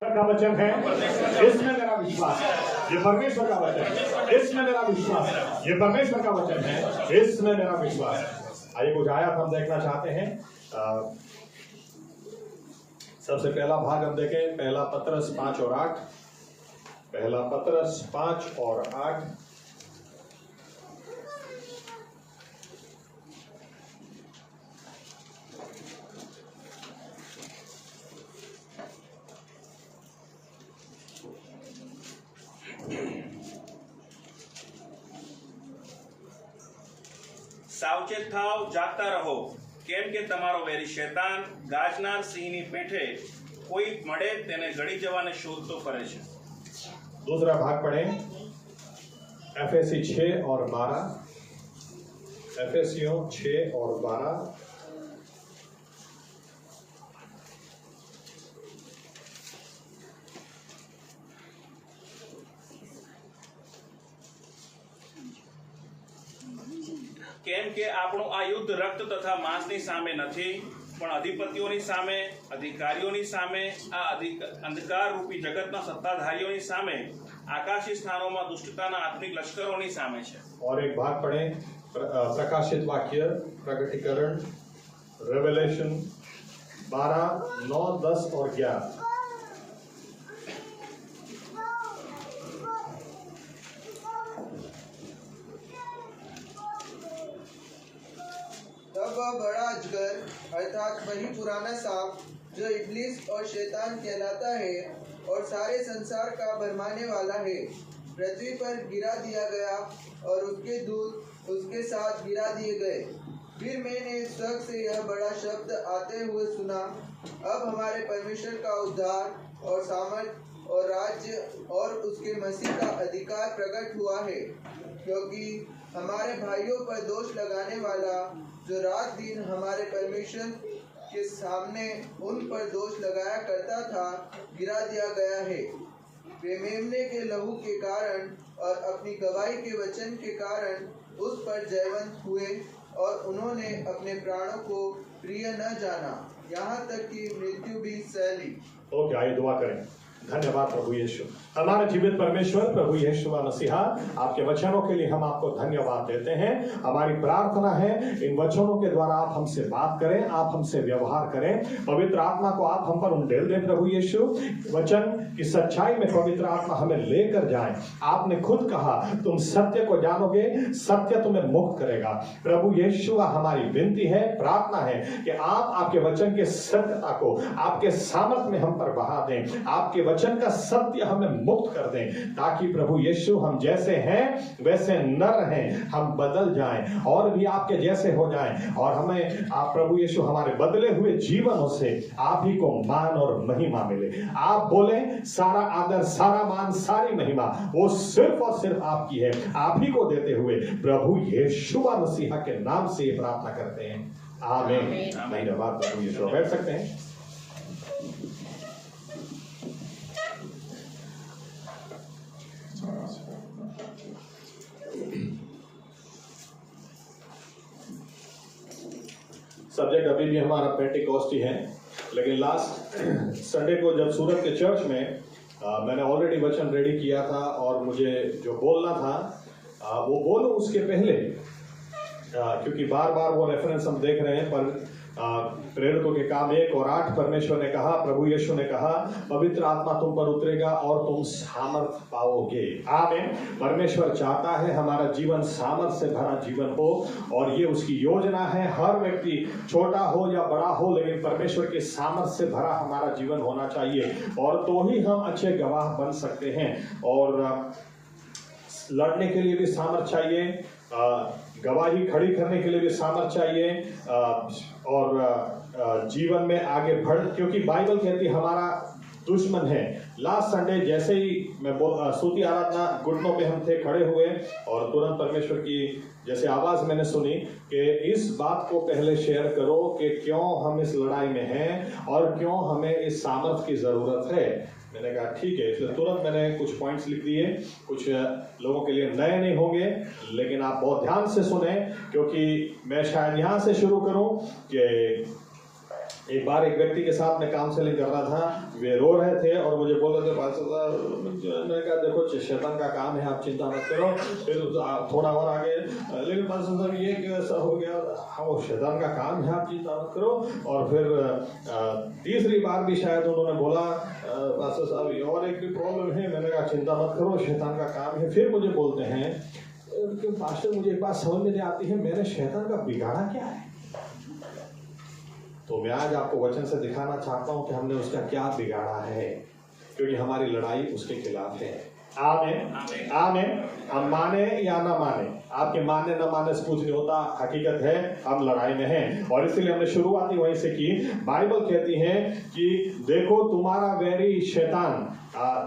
का वचन है, इसमें मेरा विश्वास है। ये परमेश्वर का वचन है, इसमें मेरा विश्वास है। ये परमेश्वर का वचन है, इसमें मेरा विश्वास है। आइए कुछ आयत हम देखना चाहते हैं। सबसे पहला भाग हम देखें, पहला पतरस 5 और 8। पहला पतरस 5 और 8। सावचेत થાવ, જાગતા રહો, કેમ કે તમારો વેરી શૈતાન ગાજનાર સિંહની પેઠે કોઈ મળે તેને ગળી જવાને શોધતો ફરે છે। दूसरा भाग पढ़ें, एफएसी 6 और 12। एफएसियों 6 और 12। કેમ કે આપણું આ યુદ્ધ રક્ત તથા માંસની સામે નથી, પણ અધિપતિઓની સામે, અધિકારીઓની સામે, આ અંધકાર રૂપી જગતના સત્તાધારીઓની સામે, આકાશી સ્થાનોમાં दुष्टताના આત્મિક લશ્કરોની સામે છે। और एक भाग पढ़ें, प्रकाशित वाक्य, प्रकटीकरण, रेवलेशन 12, 9, 10 और 11। तब वह बड़ा अजगर अर्थात वही पुराना सांप जो इब्लिस और शैतान कहलाता है और सारे संसार का भरमाने वाला है, पृथ्वी पर गिरा दिया गया और उसके दूत उसके साथ गिरा दिए गए। फिर मैंने स्वर्ग से यह बड़ा शब्द आते हुए सुना, अब हमारे परमेश्वर का उद्धार और सामर्थ और राज्य और उसके मसीह का अधिकार प्रकट हुआ है, क्योंकि हमारे भाइयों पर दोष लगाने वाला जो रात दिन हमारे परमेश्वर के सामने उन पर दोष लगाया करता था, गिरा दिया गया है। वे मेमने के लहू के कारण और अपनी गवाही के वचन के कारण उस पर जयवंत हुए और उन्होंने अपने प्राणों को प्रिय न जाना, यहाँ तक कि मृत्यु भी सह ली। ओके, आइए दुआ करें। धन्यवाद प्रभु यीशु, हमारे जीवित परमेश्वर प्रभु यीशु मसीहा, आपके वचनों के लिए हम आपको धन्यवाद देते हैं। हमारी प्रार्थना है इन वचनों के द्वारा आप हमसे बात करें, आप हमसे व्यवहार करें। पवित्र आत्मा को आप हम पर उंडेल दें प्रभु यीशु, वचन की सच्चाई में पवित्र आत्मा हमें लेकर जाए। आपने खुद कहा तुम सत्य को जानोगे, सत्य तुम्हें मुक्त करेगा। प्रभु यीशु, हमारी विनती है, प्रार्थना है कि आप आपके वचन के सत्यता को आपके सामर्थ में हम पर बहा दें, आपके वचन का सत्य हमें मुक्त कर दें, ताकि प्रभु यीशु हम जैसे हैं वैसे न रहें, हम बदल जाएं और भी आपके जैसे हो जाएं, और हमें आप प्रभु यीशु हमारे बदले हुए जीवनों से आप ही को मान और महिमा मिले। आप बोले सारा आदर, सारा मान, सारी महिमा वो सिर्फ और सिर्फ आपकी है, आप ही को देते हुए प्रभु यीशु मसीहा के नाम से ये प्रार्थना करते हैं, आमीन। धन्यवाद प्रभु यीशु। बैठ सकते हैं। सब्जेक्ट अभी भी हमारा पेंटिकॉस्टी है, लेकिन लास्ट संडे को जब सूरत के चर्च में मैंने ऑलरेडी वचन रेडी किया था और मुझे जो बोलना था वो बोलूं उसके पहले, क्योंकि बार बार वो रेफरेंस हम देख रहे हैं, पर प्रेरितों के काम 1 और 8 परमेश्वर ने कहा, प्रभु यीशु ने कहा, पवित्र आत्मा तुम पर उतरेगा और तुम सामर्थ पाओगे। आमीन। परमेश्वर चाहता है हमारा जीवन सामर्थ से भरा जीवन हो, और ये उसकी योजना है। हर व्यक्ति छोटा हो या बड़ा हो, लेकिन परमेश्वर के सामर्थ से भरा हमारा जीवन होना चाहिए, और तो ही हम अच्छे गवाह बन सकते हैं। और लड़ने के लिए भी सामर्थ चाहिए, गवाही खड़ी करने के लिए भी सामर्थ चाहिए, और जीवन में आगे बढ़, क्योंकि बाइबल कहती है हमारा दुश्मन है। लास्ट संडे जैसे ही मैं स्तुति आराधना घुटनों पे हम थे खड़े हुए, और तुरंत परमेश्वर की जैसे आवाज मैंने सुनी कि इस बात को पहले शेयर करो कि क्यों हम इस लड़ाई में हैं और क्यों हमें इस सामर्थ की जरूरत है। मैंने कहा ठीक है, इसलिए तुरंत मैंने कुछ पॉइंट्स लिख दिए। कुछ लोगों के लिए नए नहीं होंगे, लेकिन आप बहुत ध्यान से सुने, क्योंकि मैं शायद यहाँ से शुरू करूं कि एक बार एक व्यक्ति के साथ मैं काउंसलिंग कर रहा था, वे रो रहे थे और मुझे बोल रहे थे पास्टर साहब, मैंने कहा देखो शैतान का काम है, आप चिंता मत करो। फिर थोड़ा और आगे, लेकिन पास्टर साहब ये कैसा हो गया? हाँ वो शैतान का काम है, आप चिंता मत करो। और फिर तीसरी बार भी शायद उन्होंने बोला पास्टर साहब ये और एक भी प्रॉब्लम है। मैंने कहा चिंता मत करो, शैतान का काम है। फिर मुझे बोलते हैं कि पास्टर मुझे एक बात समझ में नहीं आती है, मैंने शैतान का बिगाड़ा क्या है? तो मैं आज आपको वचन से दिखाना चाहता हूं कि हमने उसका क्या बिगाड़ा है, क्योंकि हमारी लड़ाई उसके खिलाफ है। आमीन आमीन। हम माने या ना माने, आपके मानने न मानने से कुछ नहीं होता, हकीकत है हम लड़ाई में हैं। और इसलिए हमने शुरुआती वहीं से की। बाइबल कहती है कि देखो तुम्हारा वैरी शैतान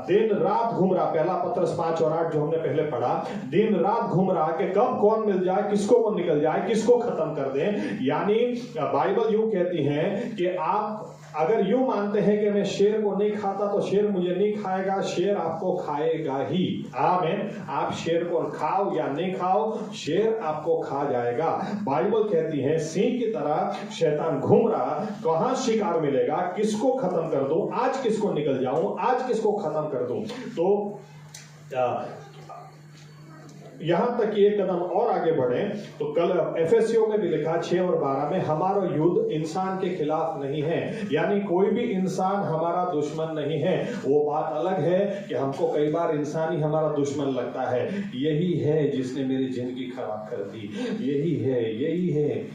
दिन रात घूम रहा, पहला पत्रस 5 और 8 जो हमने पहले पढ़ा, दिन रात घूम रहा कि कब कौन मिल जाए, किसको वो निकल जाए, किसको खत्म कर दे। यानी बाइबल यूं कहती है कि आप अगर यूं मानते हैं कि मैं शेर को नहीं खाता तो शेर मुझे नहीं खाएगा, शेर आपको खाएगा ही। आमीन। आप शेर को खाओ या नहीं खाओ, शेर आपको खा जाएगा। बाइबल कहती है सिंह की तरह शैतान घूम रहा, कहां शिकार मिलेगा, किसको खत्म कर दूं, आज किसको निकल जाऊं, आज किसको खत्म कर दूं। तो यहां तक कि एक कदम और आगे बढ़े तो कल एफएससीओ में भी लिखा 6 और 12 में, हमारा युद्ध इंसान के खिलाफ नहीं है। यानी कोई भी इंसान हमारा दुश्मन नहीं है। वो बात अलग है कि हमको कई बार इंसान ही हमारा दुश्मन लगता है। यही है जिसने मेरी जिंदगी खराब कर दी, यही है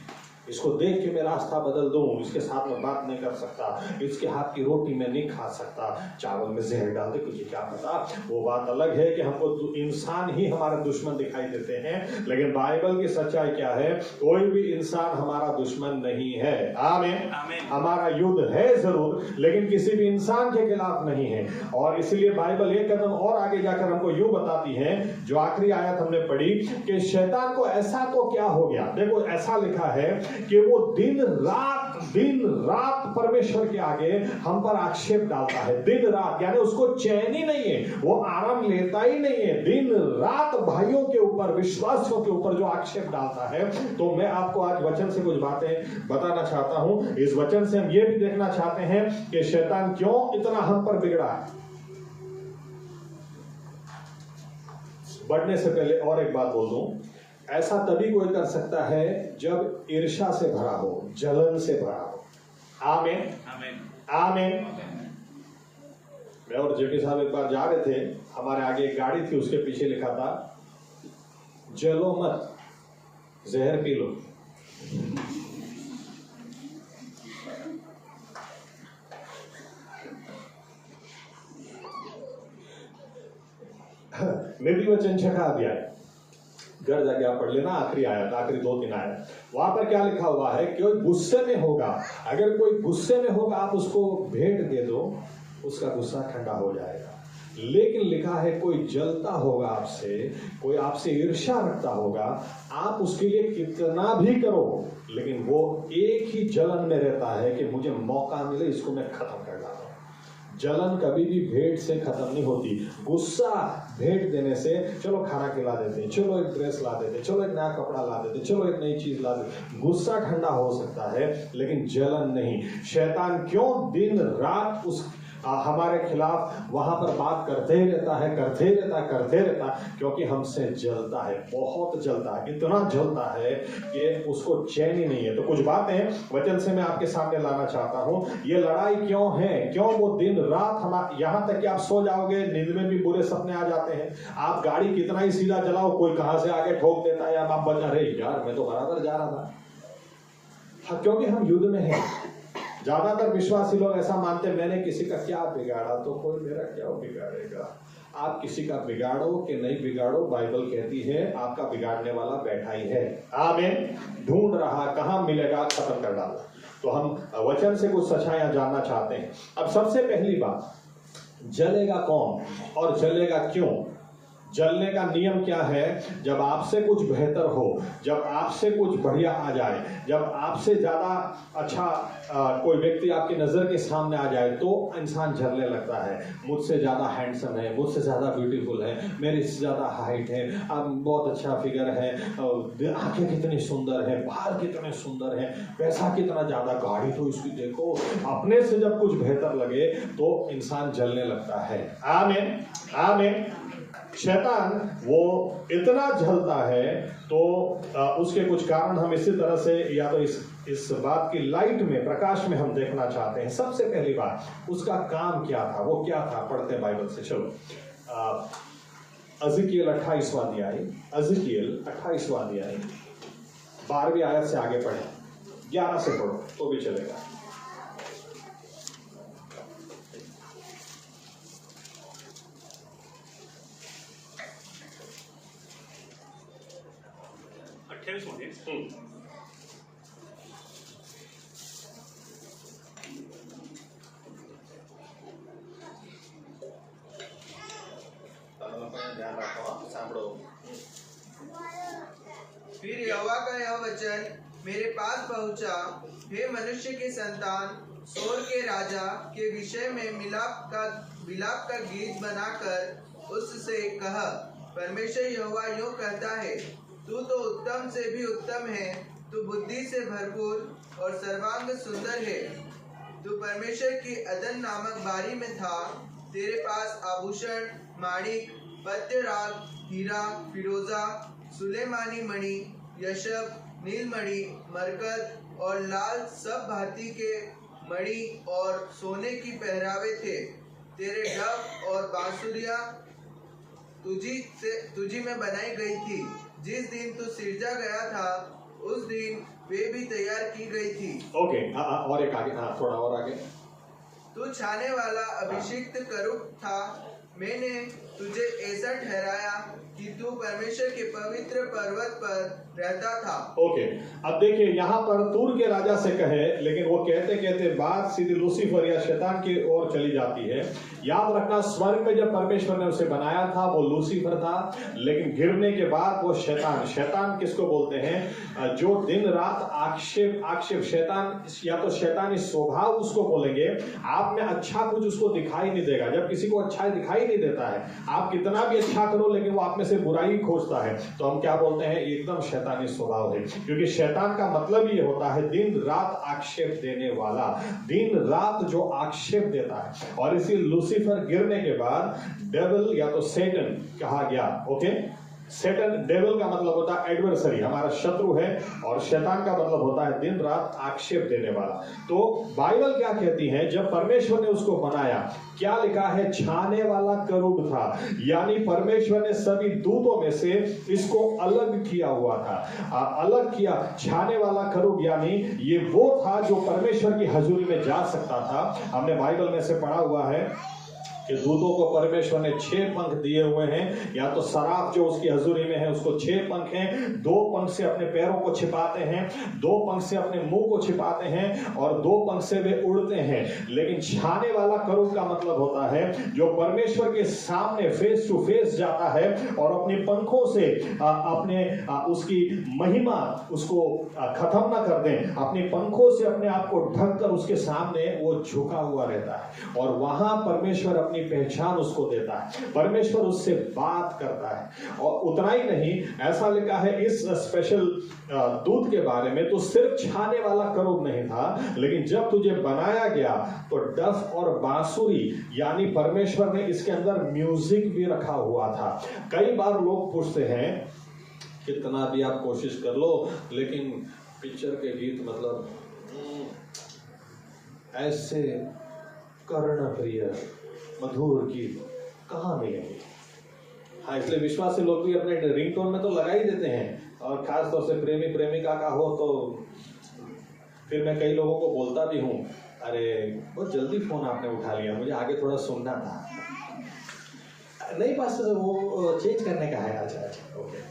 इसको देख के मैं रास्ता बदल दूं, इसके साथ में बात नहीं कर सकता, इसके हाथ की रोटी मैं नहीं खा सकता, चावल में जहर डाल दे, तुझे क्या पता। वो बात अलग है कि हमको इंसान ही हमारे दुश्मन दिखाई देते हैं, लेकिन बाइबल की सच्चाई क्या है? कोई भी इंसान हमारा दुश्मन नहीं है। आमीन। हमारा युद्ध है जरूर, लेकिन किसी भी इंसान के खिलाफ नहीं है। और इसलिए बाइबल एक कदम और आगे जाकर हमको यूं बताती है, जो आखिरी आयत हमने पढ़ी कि शैतान को ऐसा तो क्या हो गया। देखो ऐसा लिखा है कि वो दिन रात परमेश्वर के आगे हम पर आक्षेप डालता है। दिन रात, यानी उसको चैन ही नहीं है, वो आराम लेता ही नहीं है। दिन रात भाइयों के ऊपर, विश्वासियों के ऊपर जो आक्षेप डालता है। तो मैं आपको आज वचन से कुछ बातें बताना चाहता हूं। इस वचन से हम ये भी देखना चाहते हैं कि शैतान क्यों इतना हम पर बिगड़ा है। बढ़ने से पहले और एक बात बोल दूं, ऐसा तभी कोई कर सकता है जब ईर्ष्या से भरा हो, जलन से भरा हो। आमीन आमीन। मैं और जेटी साहब एक बार जा रहे थे, हमारे आगे एक गाड़ी थी, उसके पीछे लिखा था जलो मत, जहर पी लो। निर्दीय वचन 6 अध्याय, घर जाके आप पढ़ लेना, आखिरी आयत, आखिरी 2-3 आयत। वहां पर क्या लिखा हुआ है? कोई गुस्से में होगा, अगर कोई गुस्से में होगा आप उसको भेंट दे दो, उसका गुस्सा ठंडा हो जाएगा। लेकिन लिखा है कोई जलता होगा आपसे, कोई आपसे ईर्ष्या रखता होगा, आप उसके लिए कितना भी करो, लेकिन वो एक ही जलन में रहता है कि मुझे मौका मिले इसको मैं खत्म कर डालूं। जलन कभी भी भेंट से खत्म नहीं होती। गुस्सा भेंट देने से, चलो खाना खिला देते, चलो एक ड्रेस ला देते, चलो एक नया कपड़ा ला देते, चलो एक नई चीज ला देते, गुस्सा ठंडा हो सकता है, लेकिन जलन नहीं। शैतान क्यों दिन रात हमारे खिलाफ वहां पर बात करते ही रहता है, क्योंकि हमसे जलता है, बहुत जलता है, इतना जलता है कि उसको चैन ही नहीं है। तो कुछ बातें वचन से मैं आपके सामने लाना चाहता हूं। ये लड़ाई क्यों है? क्यों वो दिन रात हमारे, यहां तक कि आप सो जाओगे, नींद में भी बुरे सपने आ जाते हैं। आप गाड़ी कितना ही सीधा चलाओ, कोई कहां से आगे ठोक देता है, आप बचा रहे यार मैं तो बराबर जा रहा था। हाँ, क्योंकि हम युद्ध में हैं। ज्यादातर विश्वासी लोग ऐसा मानते हैं मैंने किसी का क्या बिगाड़ा तो कोई मेरा क्या बिगाड़ेगा। आप किसी का बिगाड़ो कि नहीं बिगाड़ो, बाइबल कहती है आपका बिगाड़ने वाला बैठा ही है। आमीन। ढूंढ रहा, कहां मिलेगा, खत्म कर डाला। तो हम वचन से कुछ सच्चाइयां जानना चाहते हैं। अब सबसे पहली बात, जलेगा कौन और जलेगा क्यों? जलने का नियम क्या है? जब आपसे कुछ बेहतर हो, जब आपसे कुछ बढ़िया आ जाए, जब आपसे ज्यादा अच्छा कोई व्यक्ति आपकी नजर के सामने आ जाए तो इंसान झरने लगता है। मुझसे ज्यादा हैंडसम है, मुझसे ज्यादा ब्यूटीफुल है, मेरे से ज्यादा हाइट है, बहुत अच्छा फिगर है, आंखें कितनी सुंदर है, बाल कितने सुंदर है, पैसा कितना ज्यादा, गाड़ी तो इसकी देखो। अपने से जब कुछ बेहतर लगे तो इंसान जलने लगता है। आमीन आमीन। शैतान वो इतना जलता है तो उसके कुछ कारण हम इसी तरह से या तो इस बात की लाइट में, प्रकाश में हम देखना चाहते हैं। सबसे पहली बात, उसका काम क्या था, वो क्या था, पढ़ते हैं बाइबल से। चलो एजेकियल 28वां अध्याय, एजेकियल 28वां अध्याय 12वीं आयत से आगे पढ़े, 11 से पढ़ो तो भी चलेगा। ध्यान रखो, सांभो। फिर यहोवा का यह वचन मेरे पास पहुंचा, हे मनुष्य के संतान, सोर के राजा के विषय में विलाप का गीत बनाकर उससे कह, परमेश्वर यहोवा यूं कहता है, तू तो उत्तम से भी उत्तम है, तू बुद्धि से भरपूर और सर्वांग सुंदर है। तू परमेश्वर की अदन नामक बारी में था, तेरे पास आभूषण, माणिक, पद्य राग, हीरा, फिरोजा, सुलेमानी मणि, यशब, नीलमणि, मरकत और लाल सब भांति के मणि और सोने की पहरावे थे। तेरे डफ और बांसुरियां तुझी में बनाई गई थी। जिस दिन तू सिरजा गया था उस दिन वे भी तैयार की गई थी। ओके, और एक आगे, थोड़ा और आगे। तू छाने वाला अभिषिक्त करूब था। मैंने तुझे ऐसा ठहराया कि तू परमेश्वर के पवित्र पर्वत पर रहता था। ओके, अब देखिए यहाँ पर तूर के राजा से कहे, लेकिन वो कहते कहते बात सीधी लूसीफर या शैतान की ओर चली जाती है। याद रखना, स्वर्ग में जब परमेश्वर ने उसे बनाया था वो लूसीफर था, लेकिन गिरने के बाद वो शैतान किसको बोलते हैं? जो दिन रात आक्षेप शैतान, या तो शैतानी स्वभाव उसको बोलेंगे। आप में अच्छा कुछ उसको दिखाई नहीं देगा। जब किसी को अच्छा दिखाई नहीं देता है, आप कितना भी अच्छा करो लेकिन वो आप में से बुराई खोजता है, तो हम क्या बोलते हैं? एकदम शैतानी स्वभाव है। क्योंकि शैतान का मतलब ये होता है दिन रात आक्षेप देने वाला, दिन रात जो आक्षेप देता है। और इसी लूसीफर गिरने के बाद डेविल या तो सैटन कहा गया। ओके, सैटन, डेविल का मतलब होता है एडवर्सरी, हमारा शत्रु है, और शैतान का मतलब होता है दिन रात आक्षेप देने वाला। तो बाइबल क्या कहती है? जब परमेश्वर ने उसको बनाया, क्या लिखा है? छाने वाला करूब था, यानी परमेश्वर ने सभी दूतों में से इसको अलग किया हुआ था, अलग किया। छाने वाला करूब यानी ये वो था जो परमेश्वर की हजूरी में जा सकता था। हमने बाइबल में से पढ़ा हुआ है कि दूतों को परमेश्वर ने 6 पंख दिए हुए हैं। या तो सराफ जो उसकी हजूरी में है उसको 6 पंख हैं। 2 पंख से अपने पैरों को छिपाते हैं, 2 पंख से अपने मुंह को छिपाते हैं, और 2 पंख से वे उड़ते हैं। लेकिन छाने वाला करूब का मतलब होता है जो परमेश्वर के सामने फेस टू फेस जाता है और अपने पंखों से अपने उसकी महिमा उसको खत्म ना कर दें, अपने पंखों से अपने आप को ढककर उसके सामने वो झुका हुआ रहता है, और वहां परमेश्वर अपनी पहचान उसको देता है। परमेश्वर उससे बात करता है। और उतना ही नहीं, ऐसा लिखा है इस स्पेशल दूत के बारे में, तो सिर्फ छाने वाला करूब नहीं था, लेकिन जब तुझे बनाया गया तो डफ और बांसुरी, यानी परमेश्वर ने इसके अंदर म्यूजिक भी रखा हुआ था। कई बार लोग पूछते हैं, कितना भी आप कोशिश कर लो, लेकिन पिक्चर के गीत मतलब ऐसे कर्ण प्रिय मधुर गीत कहाँ मिलेंगे? हाँ, इसलिए विश्वासी लोग भी अपने रिंगटोन में तो लगा ही देते हैं, और खास तौर से प्रेमी प्रेमिका का हो तो फिर मैं कई लोगों को बोलता भी हूँ, अरे बहुत जल्दी फोन आपने उठा लिया, मुझे आगे थोड़ा सुनना था। नहीं पास वो चेंज करने का है। अच्छा ओके।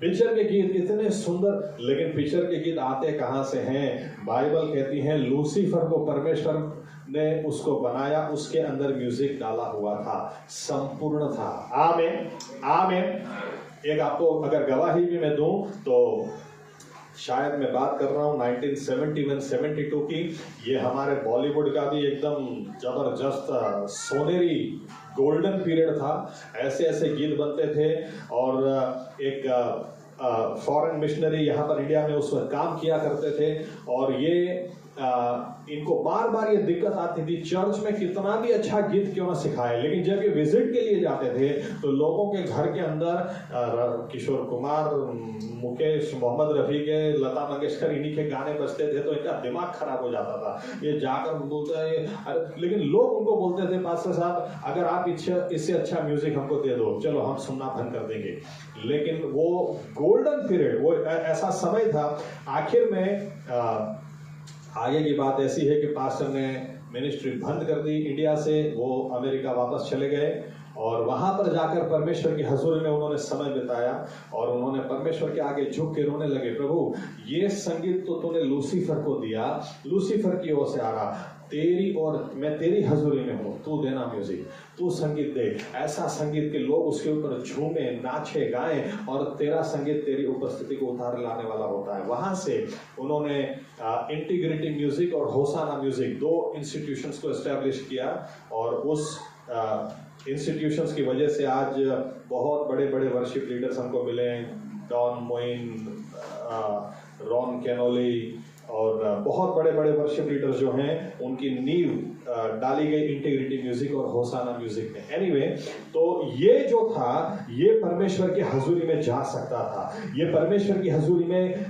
पिक्चर के गीत इतने सुंदर, लेकिन पिक्चर के गीत आते कहां से हैं? बाइबल कहती है लूसीफर को परमेश्वर ने उसको बनाया, उसके अंदर म्यूजिक डाला हुआ था, संपूर्ण था। आमीन आमीन। एक आपको अगर गवाही भी मैं दूं तो शायद मैं बात कर रहा हूँ 1971-72 की। ये हमारे बॉलीवुड का भी एकदम जबरदस्त सोनेरी गोल्डन पीरियड था। ऐसे ऐसे गीत बनते थे और एक फॉरेन मिशनरी यहाँ पर इंडिया में उस वक्त काम किया करते थे और ये इनको बार बार ये दिक्कत आती थी चर्च में कितना भी अच्छा गीत क्यों ना सिखाए, लेकिन जब ये विजिट के लिए जाते थे तो लोगों के घर के अंदर किशोर कुमार, मुकेश, मोहम्मद रफ़ी के, लता मंगेशकर इन्हीं के गाने बजते थे तो इनका दिमाग खराब हो जाता था। ये जाकर बोलते हैं अरे, लेकिन लोग उनको बोलते थे पास्टर साहब अगर आप इससे अच्छा म्यूजिक हमको दे दो चलो हम सुनना बंद कर देंगे। लेकिन वो गोल्डन पीरियड, वो ऐसा समय था। आखिर में आगे की बात ऐसी है कि पास्टर ने मिनिस्ट्री बंद कर दी इंडिया से, वो अमेरिका वापस चले गए और वहां पर जाकर परमेश्वर की हजूरी में उन्होंने समय बिताया और उन्होंने परमेश्वर के आगे झुक के रोने लगे, प्रभु ये संगीत तो तूने लूसीफर को दिया, लूसीफर की ओर से आ रहा, तेरी और मैं तेरी हजूरी में हूँ, तू देना म्यूजिक, तू संगीत दे, ऐसा संगीत के लोग उसके ऊपर झूमे, नाचे, गाएं और तेरा संगीत तेरी उपस्थिति को उतार लाने वाला होता है। वहां से उन्होंने इंटीग्रिटी म्यूजिक और होसाना म्यूजिक 2 इंस्टीट्यूशंस को एस्टेब्लिश किया और उस इंस्टीट्यूशंस की वजह से आज बहुत बड़े बड़े वर्शिप लीडर्स हमको मिले, डॉन मोइन, रॉन कैनोली और बहुत बड़े बड़े वर्शिप लीडर्स जो हैं उनकी नींव डाली गई इंटीग्रिटी म्यूजिक और होसाना म्यूजिक में। एनीवे, तो ये जो था ये परमेश्वर की हजूरी में जा सकता था, ये परमेश्वर की हजूरी में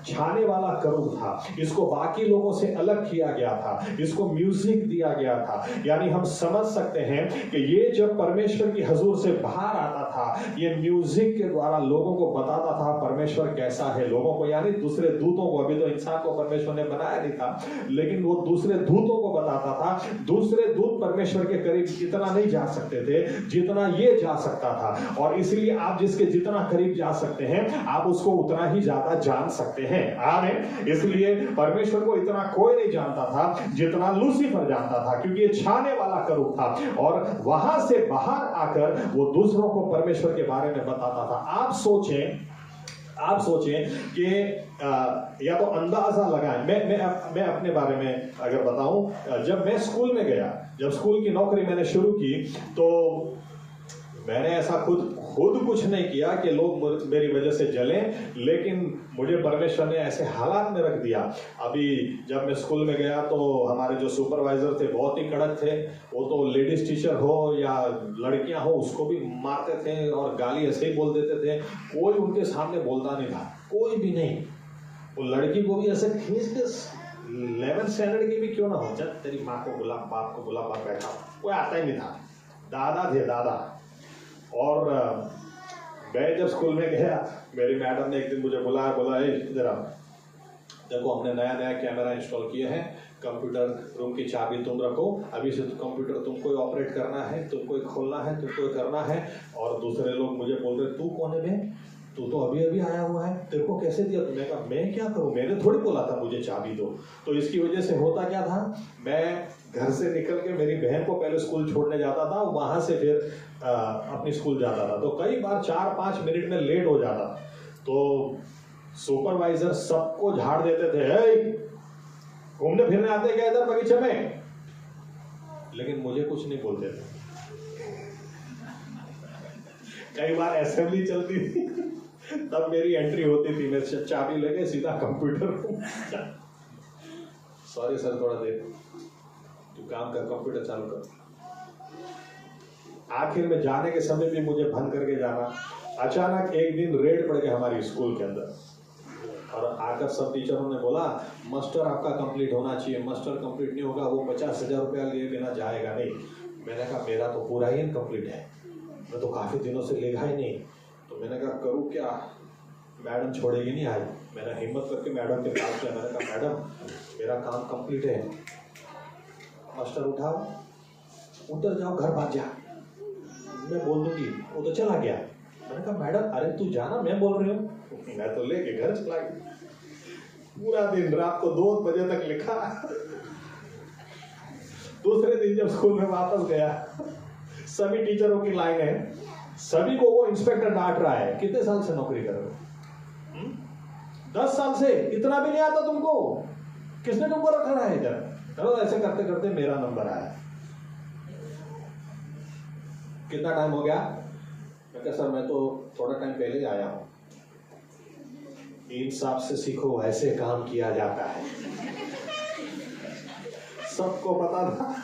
छाने वाला करूब था, इसको बाकी लोगों से अलग किया गया था, इसको म्यूजिक दिया गया था। यानी हम समझ सकते हैं कि ये जब परमेश्वर की हजूर से बाहर आता था ये म्यूजिक के द्वारा लोगों को बताता था परमेश्वर कैसा है, लोगों को यानी दूसरे दूतों को, अभी तो इंसान को परमेश्वर ने बनाया नहीं था लेकिन वो दूसरे दूतों को बताता था। दूसरे दूत परमेश्वर के करीब इतना नहीं जा सकते थे जितना ये जा सकता था और इसलिए आप जिसके जितना करीब जा सकते हैं आप उसको उतना ही ज्यादा जान सकते हैं। आमीन। इसलिए परमेश्वर को इतना कोई नहीं जानता था जितना लूसीफर जानता था, क्योंकि ये छाने वाला करूब था और वहां से बाहर आकर वो दूसरों को परमेश्वर के बारे में बताता था। आप सोचें कि या तो अंदाजा लगाएं। मैं अपने बारे में अगर बताऊं, जब मैं स्कूल में गया, जब स्कूल की नौकरी मैंने शुरू की तो मैंने ऐसा खुद कुछ नहीं किया कि लोग मेरी वजह से जलें, लेकिन मुझे परमेश्वर ने ऐसे हालात में रख दिया। अभी जब मैं स्कूल में गया तो हमारे जो सुपरवाइजर थे बहुत ही कड़क थे, वो तो लेडीज टीचर हो या लड़कियां हो उसको भी मारते थे और गाली ऐसे ही बोल देते थे। कोई उनके सामने बोलता नहीं था, कोई भी नहीं। वो लड़की को भी ऐसे खींच के 11th स्टैंडर्ड की भी क्यों ना हो, चल तेरी माँ को बुला, बाप को बुला, बाप बैठा, कोई आता ही नहीं था। दादा थे दादा। और मैं जब स्कूल में गया मेरी मैडम ने एक दिन मुझे बुलाया, बोला इधर आओ, देखो हमने नया कैमरा इंस्टॉल किए हैं, कंप्यूटर रूम की चाबी तुम रखो, अभी से तो कंप्यूटर तुमको ऑपरेट करना है, तुमको खोलना है, तुमको करना है। और दूसरे लोग मुझे बोल रहे तू कौन है बे, तू तो अभी अभी आया हुआ है, तेरे को कैसे दिया? मैंने कहा मैं क्या करूं, मैंने थोड़ी बोला था मुझे चाबी दो। तो इसकी वजह से होता क्या था, मैं घर से निकल के मेरी बहन को पहले स्कूल छोड़ने जाता था, वहां से फिर अपनी स्कूल जाता था। तो कई बार 4-5 मिनट में लेट हो जाता तो सुपरवाइजर सबको झाड़ देते थे, घूमने फिरने आते क्या इधर बगीचे में, लेकिन मुझे कुछ नहीं बोलते थे। कई बार असेंबली चलती थी तब मेरी एंट्री होती थी, मैं चाबी लेके सीधा कंप्यूटर सॉरी सर थोड़ा देर तू काम कर, कंप्यूटर चालू कर। आखिर में जाने के समय भी मुझे बंद करके जाना। अचानक एक दिन रेड पड़ गया हमारी स्कूल के अंदर और आकर सब टीचरों ने बोला मास्टर आपका कंप्लीट होना चाहिए, मास्टर कंप्लीट नहीं होगा वो 50,000 रुपया लिए बिना जाएगा नहीं। मैंने कहा मेरा तो पूरा ही इनकम्प्लीट है, मैं तो काफी दिनों से लिखा ही नहीं। तो मैंने कहा करूँ क्या, मैडम छोड़ेगी नहीं आज। मैंने हिम्मत करके मैडम के पास गया, मैंने कहा मैडम मेरा काम कंप्लीट है। मास्टर उठाओ, उधर जाओ, घर भाग जा, मैं बोल दूंगी। वो तो चला गया। मैंने कहा मैडम अरे तू जाना, मैं बोल रही हूँ। मैं तो लेके घर चला गया। पूरा दिन रात को 2 बजे तक लिखा। दूसरे दिन जब स्कूल में वापस गया, सभी टीचरों की लाइन है, सभी को वो इंस्पेक्टर डांट रहा है, कितने साल से नौकरी कर रहे हो, 10 साल से इतना भी नहीं आता तुमको? किसने तुमको रखा है इधर? चलो ऐसे करते करते मेरा नंबर आया। कितना टाइम हो गया? मैं कहा सर मैं तो थोड़ा टाइम पहले ही आया हूं। इंसाफ से सीखो, ऐसे काम किया जाता है। सबको पता था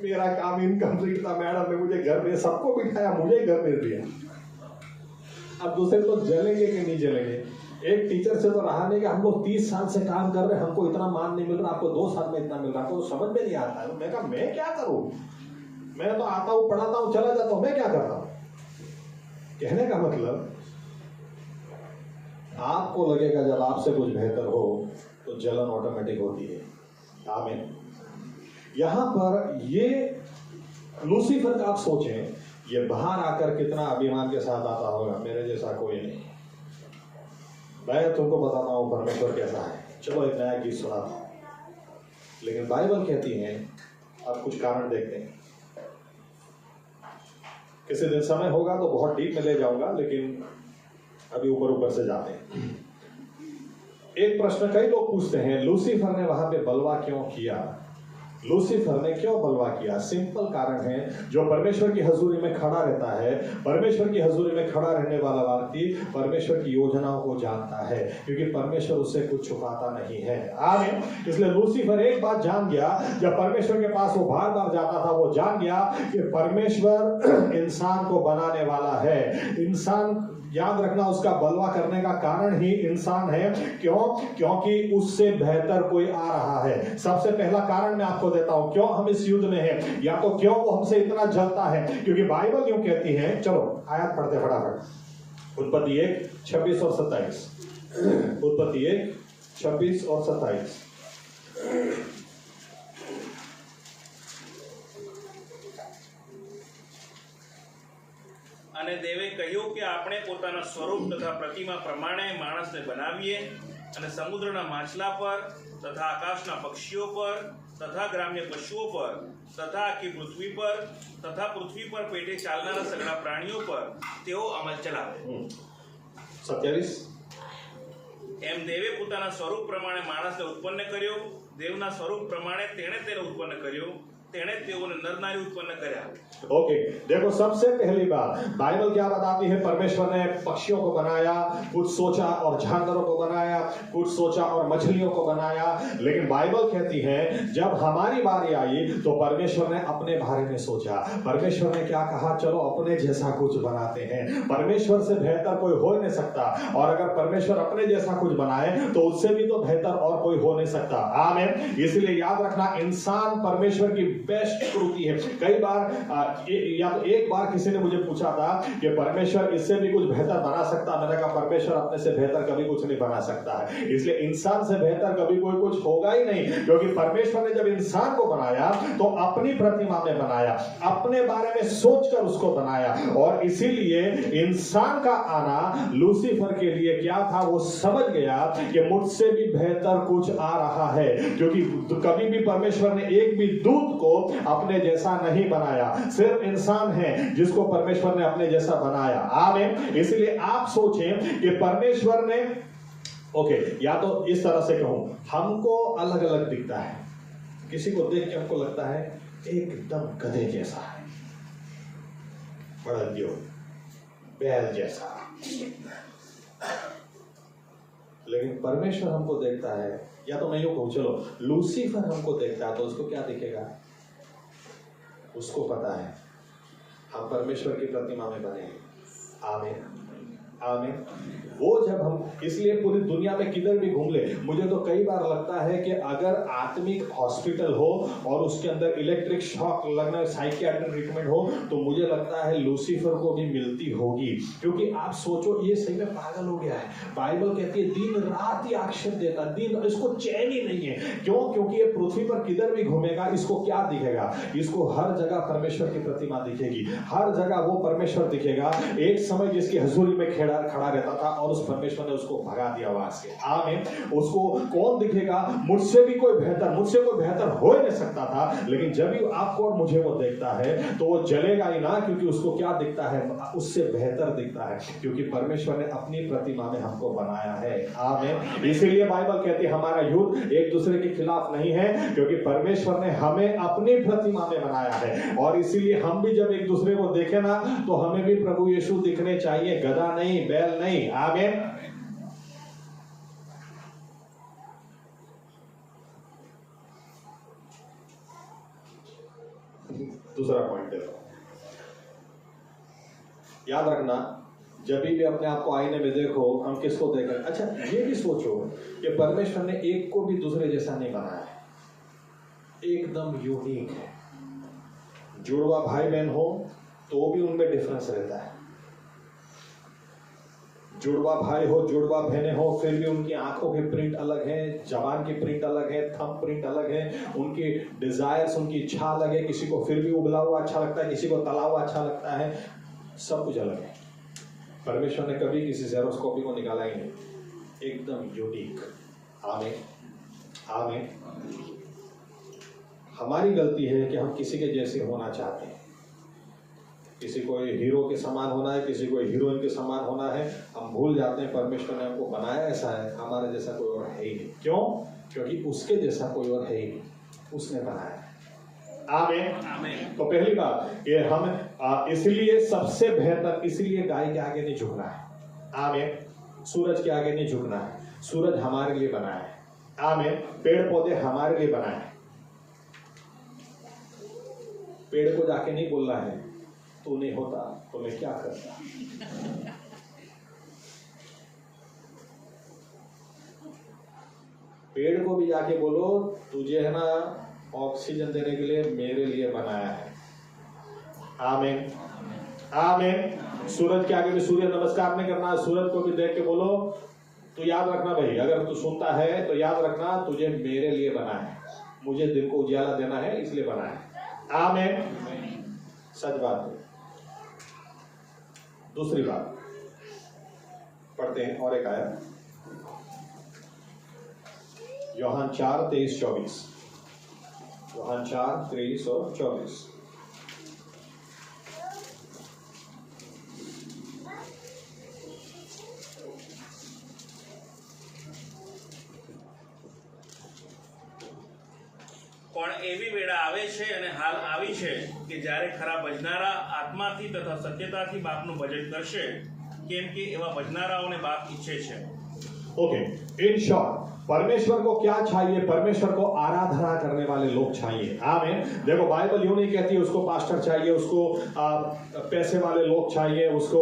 मेरा काम इनकम्प्लीट था, मैडम ने मुझे घर में सबको बिठाया, मुझे घर भेज दिया। अब दूसरे तो जलेंगे कि नहीं जलेंगे? एक टीचर से तो रहा नहीं कि हम लोग 30 साल से काम कर रहे हैं, हमको इतना मान नहीं मिल रहा, आपको 2 साल में इतना मिल रहा, आपको तो समझ में नहीं आता है। मैं कहा मैं क्या करूं, मैं तो आता हूं, पढ़ाता हूं, चला जाता हूं, मैं क्या करता हूं? कहने का मतलब आपको लगेगा जब आपसे कुछ बेहतर हो तो जलन ऑटोमेटिक होती है। आमीन। यहां पर ये लूसीफर का आप सोचें, ये बाहर आकर कितना अभिमान के साथ आता होगा, मेरे जैसा कोई नहीं। मैं तुमको बताता हूं परमेश्वर कैसा है। चलो एक नया गीत सुनाता हूं। लेकिन बाइबल कहती है, अब कुछ कारण देखते हैं। किसी दिन समय होगा तो बहुत डीप में ले जाऊंगा, लेकिन अभी ऊपर ऊपर से जाते हैं। एक प्रश्न कई लोग पूछते हैं, लूसीफर ने वहां पे बलवा क्यों किया? लूसीफर ने क्यों बलवा किया? सिंपल कारण है, जो परमेश्वर की हजूरी में खड़ा रहता है, परमेश्वर की हजूरी में खड़ा रहने वाला व्यक्ति परमेश्वर की योजनाओं को जानता है, क्योंकि परमेश्वर उससे कुछ छुपाता नहीं है। आमीन। इसलिए लूसीफर एक बात जान गया, जब परमेश्वर के पास वो बार बार जाता था, वो जान गया कि परमेश्वर इंसान को बनाने वाला है। इंसान, याद रखना, उसका बलवा करने का कारण ही इंसान है। क्यों? क्योंकि उससे बेहतर कोई आ रहा है। सबसे पहला कारण मैं आपको देता हूं, क्यों हम इस युद्ध में हैं, या तो क्यों वो हमसे इतना जलता है, क्योंकि बाइबल यूं कहती है। चलो आयत पढ़ते फटाफट। उत्पत्ति 1:26 और 27। उत्पत्ति 1:26 और 27। અને દેવે કહ્યું કે આપણે પોતાના સ્વરૂપ તથા પ્રતિમા પ્રમાણે માણસને બનાવીએ અને સમુદ્રના માછલા પર તથા આકાશના પક્ષીઓ પર તથા ગ્રામ્ય પશુઓ પર તથા આખી પૃથ્વી પર તથા પૃથ્વી પર પેટે ચાલનારા સગળા પ્રાણીઓ પર તેઓ અમલ ચલાવે। 27। એમ દેવે પોતાના સ્વરૂપ પ્રમાણે માણસને ઉત્પન્ન કર્યો, દેવના સ્વરૂપ પ્રમાણે તેણે તેને ઉત્પન્ન કર્યો, तेने तेओने नर नारी उत्पन्न कर्या। ओके, देखो सबसे पहली बात बाइबल क्या बताती है? परमेश्वर ने पक्षियों को बनाया, कुछ सोचा और जानवरों को बनाया, कुछ सोचा और मछलियों को बनाया। लेकिन बाइबल कहती है जब हमारी बारी आई तो परमेश्वर ने अपने बारे में सोचा। परमेश्वर ने क्या कहा? चलो अपने जैसा कुछ बनाते हैं। परमेश्वर से बेहतर कोई हो नहीं सकता, और अगर परमेश्वर अपने जैसा कुछ बनाए तो उससे भी तो बेहतर और कोई हो नहीं सकता। आमीन। इसलिए याद रखना, इंसान परमेश्वर की बेस्ट कृति है। कई बार या तो एक बार किसी ने मुझे पूछा था कि परमेश्वर इससे भी कुछ बेहतर बना सकता? मैंने कहा परमेश्वर अपने से बेहतर कभी कुछ नहीं बना सकता है। इसलिए इंसान से बेहतर कभी कोई कुछ होगा ही नहीं, क्योंकि परमेश्वर ने जब इंसान को बनाया तो अपनी प्रतिमा में बनाया, अपने बारे में सोचकर उसको बनाया। और इसीलिए इंसान का आना लूसीफर के लिए क्या था? वो समझ गया कि मुझसे भी बेहतर कुछ आ रहा है, क्योंकि कभी भी परमेश्वर ने एक भी दूत को अपने जैसा नहीं बनाया। सिर्फ इंसान है जिसको परमेश्वर ने अपने जैसा बनाया। आमीन। इसलिए आप सोचें कि परमेश्वर ने, ओके, या तो इस तरह से कहूं, हमको अलग अलग दिखता है। किसी को देख के हमको लगता है एकदम गधे जैसा है, बड़ा बैल जैसा, लेकिन परमेश्वर हमको देखता है, या तो मैं यूं कहूं, चलो लूसीफर हमको देखता है तो उसको क्या दिखेगा? उसको पता है हम परमेश्वर की प्रतिमा में बने। आमीन। आमीन। वो जब हम, इसलिए पूरी दुनिया में किधर भी घूम ले, मुझे तो कई बार लगता है कि अगर आत्मिक हॉस्पिटल हो और उसके अंदर इलेक्ट्रिक शॉक लगना, साइकियाट्रिक ट्रीटमेंट हो, तो मुझे लगता है लूसीफर को भी मिलती होगी। क्योंकि आप सोचो, ये सही में पागल हो गया है। बाइबल कहती है दिन रात ही आक्षेप देता, दिन, इसको चैन ही नहीं है। क्यों? क्योंकि ये पृथ्वी पर किधर भी घूमेगा, इसको क्या दिखेगा? इसको हर जगह परमेश्वर की प्रतिमा दिखेगी, हर जगह वो परमेश्वर दिखेगा। एक समय जिसकी हजूरी में खड़ा रहता था और उस परमेश्वर ने उसको भगा दिया वहां से। आमीन। उसको कौन दिखेगा? मुझसे कोई बेहतर हो ही नहीं सकता था, लेकिन जब भी आपको और मुझे वो देखता है तो वो जलेगा ही ना, क्योंकि उसको क्या दिखता है? उससे बेहतर दिखता है, क्योंकि परमेश्वर ने अपनी प्रतिमा में हमको बनाया है। आमीन। इसीलिए बाइबल कहती है हमारा युद्ध एक दूसरे के खिलाफ नहीं है, क्योंकि परमेश्वर ने हमें अपनी प्रतिमा में बनाया है। और इसीलिए हम भी जब एक दूसरे को देखें ना, तो हमें भी प्रभु यीशु दिखने चाहिए, गधा नहीं, बैल नहीं। आमीन। दूसरा पॉइंट देखो, याद रखना, जब भी अपने आप को आईने में देखो, हम किसको देख रहे हैं? अच्छा, ये भी सोचो कि परमेश्वर ने एक को भी दूसरे जैसा नहीं बनाया है, एकदम यूनिक है। जुड़वा भाई बहन हो तो भी उनमें डिफरेंस रहता है। जुड़वा भाई हो, जुड़वा बहनें हो, फिर भी उनकी आंखों के प्रिंट अलग है, जबान की प्रिंट अलग है, थंब प्रिंट अलग है, उनकी डिजायर्स, उनकी इच्छा अलग है। किसी को फिर भी उबला हुआ अच्छा लगता है, किसी को तला हुआ अच्छा लगता है, सब कुछ अलग है। परमेश्वर ने कभी किसी जेरोस्कोपी को निकाला ही नहीं, एकदम यूनिक। आमीन। आमीन। हमारी गलती है कि हम किसी के जैसे होना चाहते हैं, किसी को हीरो के समान होना है, किसी को हीरोइन के समान होना है। हम भूल जाते हैं परमेश्वर ने हमको बनाया ऐसा है, हमारे जैसा कोई और है ही नहीं। क्यों? क्योंकि उसके जैसा कोई और है ही नहीं, उसने बनाया है। आमीन। तो पहली बात ये हम इसलिए सबसे बेहतर, इसलिए गाय के आगे नहीं झुकना है। आमीन। सूरज के आगे नहीं झुकना है, सूरज हमारे लिए बनाया है। आमीन। पेड़ पौधे हमारे लिए बनाए हैं। पेड़ को जाके नहीं बोलना है तू नहीं होता तो मैं क्या करता। पेड़ को भी जाके बोलो तुझे है ना ऑक्सीजन देने के लिए मेरे लिए बनाया है। आमीन। आमीन। सूरज के आगे भी सूर्य नमस्कार नहीं करना, सूरज को भी देख के बोलो तू याद रखना भाई, अगर तू सुनता है तो याद रखना तुझे मेरे लिए बनाया है, मुझे दिन को उजाला देना है इसलिए बनाया है। आमीन। सच बात है। दूसरी बात पढ़ते हैं और एक आयत, यूहन्ना 4:23-24। यूहन्ना 4:23 और 24। પણ એવી વેળા આવે છે અને હાલ આવી છે કે જ્યારે ખરા ભજનારા આત્માથી તથા સત્યતાથી બાપનું ભજન કરશે, કેમ કે એવા ભજનારાઓને બાપ ઈચ્છે છે। ओके, इन शॉर्ट परमेश्वर को क्या चाहिए? परमेश्वर को आराधना करने वाले लोग चाहिए। आमीन। देखो बाइबल यूं नहीं कहती उसको पास्टर चाहिए, उसको पैसे वाले लोग चाहिए, उसको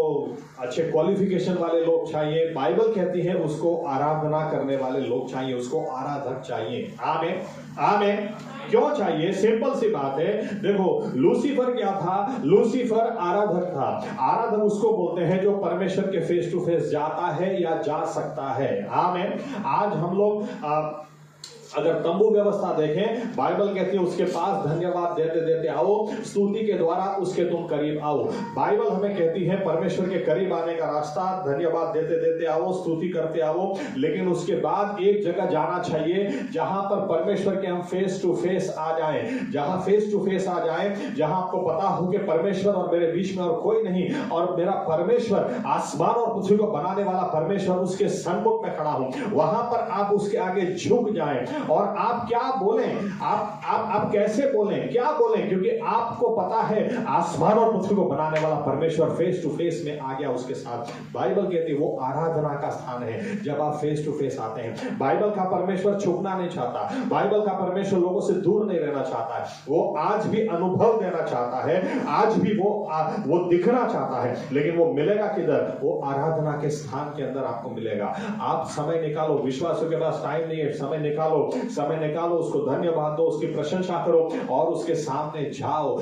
अच्छे क्वालिफिकेशन वाले लोग चाहिए। बाइबल कहती है उसको आराधना करने वाले लोग चाहिए, उसको आराधक चाहिए। आमीन। आमीन। क्यों चाहिए? सिंपल सी बात है। देखो लूसीफर क्या था? लूसीफर आराधक था। आराधक उसको बोलते हैं जो परमेश्वर के फेस टू फेस जाता है या जा सकता है। आमीन। आज हम लोग अगर तंबू व्यवस्था देखें, बाइबल कहती है उसके पास धन्यवाद देते देते आओ, स्तुति के द्वारा उसके तुम करीब आओ। बाइबल हमें कहती है परमेश्वर के करीब आने का रास्ता धन्यवाद देते देते आओ, स्तुति करते आओ, लेकिन उसके बाद एक जगह जाना चाहिए जहां पर परमेश्वर के हम फेस टू फेस आ जाएं, जहां फेस टू फेस आ जाएं, जहां आपको पता हो कि परमेश्वर और मेरे बीच में और कोई नहीं, और मेरा परमेश्वर आसमान और पृथ्वी को बनाने वाला परमेश्वर उसके सन्मुख में खड़ा हूं। वहां पर आप उसके आगे झुक जाएं और आप क्या बोलें, आप कैसे बोलें, क्या बोलें, क्योंकि आपको पता है आसमान और पृथ्वी को बनाने वाला परमेश्वर फेस टू फेस में आ गया उसके साथ। बाइबल कहती है वो आराधना का स्थान है जब आप फेस टू फेस आते हैं। बाइबल का परमेश्वर छुपना नहीं चाहता, बाइबल का परमेश्वर लोगों से दूर नहीं रहना चाहता है, वो आज भी अनुभव देना चाहता है, आज भी वो दिखना चाहता है, लेकिन वो मिलेगा किधर? वो आराधना के स्थान के अंदर आपको मिलेगा। आप समय निकालो, विश्वासियों के पास टाइम नहीं है, समय निकालो, उसको धन्यवाद दो, उसकी प्रशंसा करो और उसके सामने जाओ,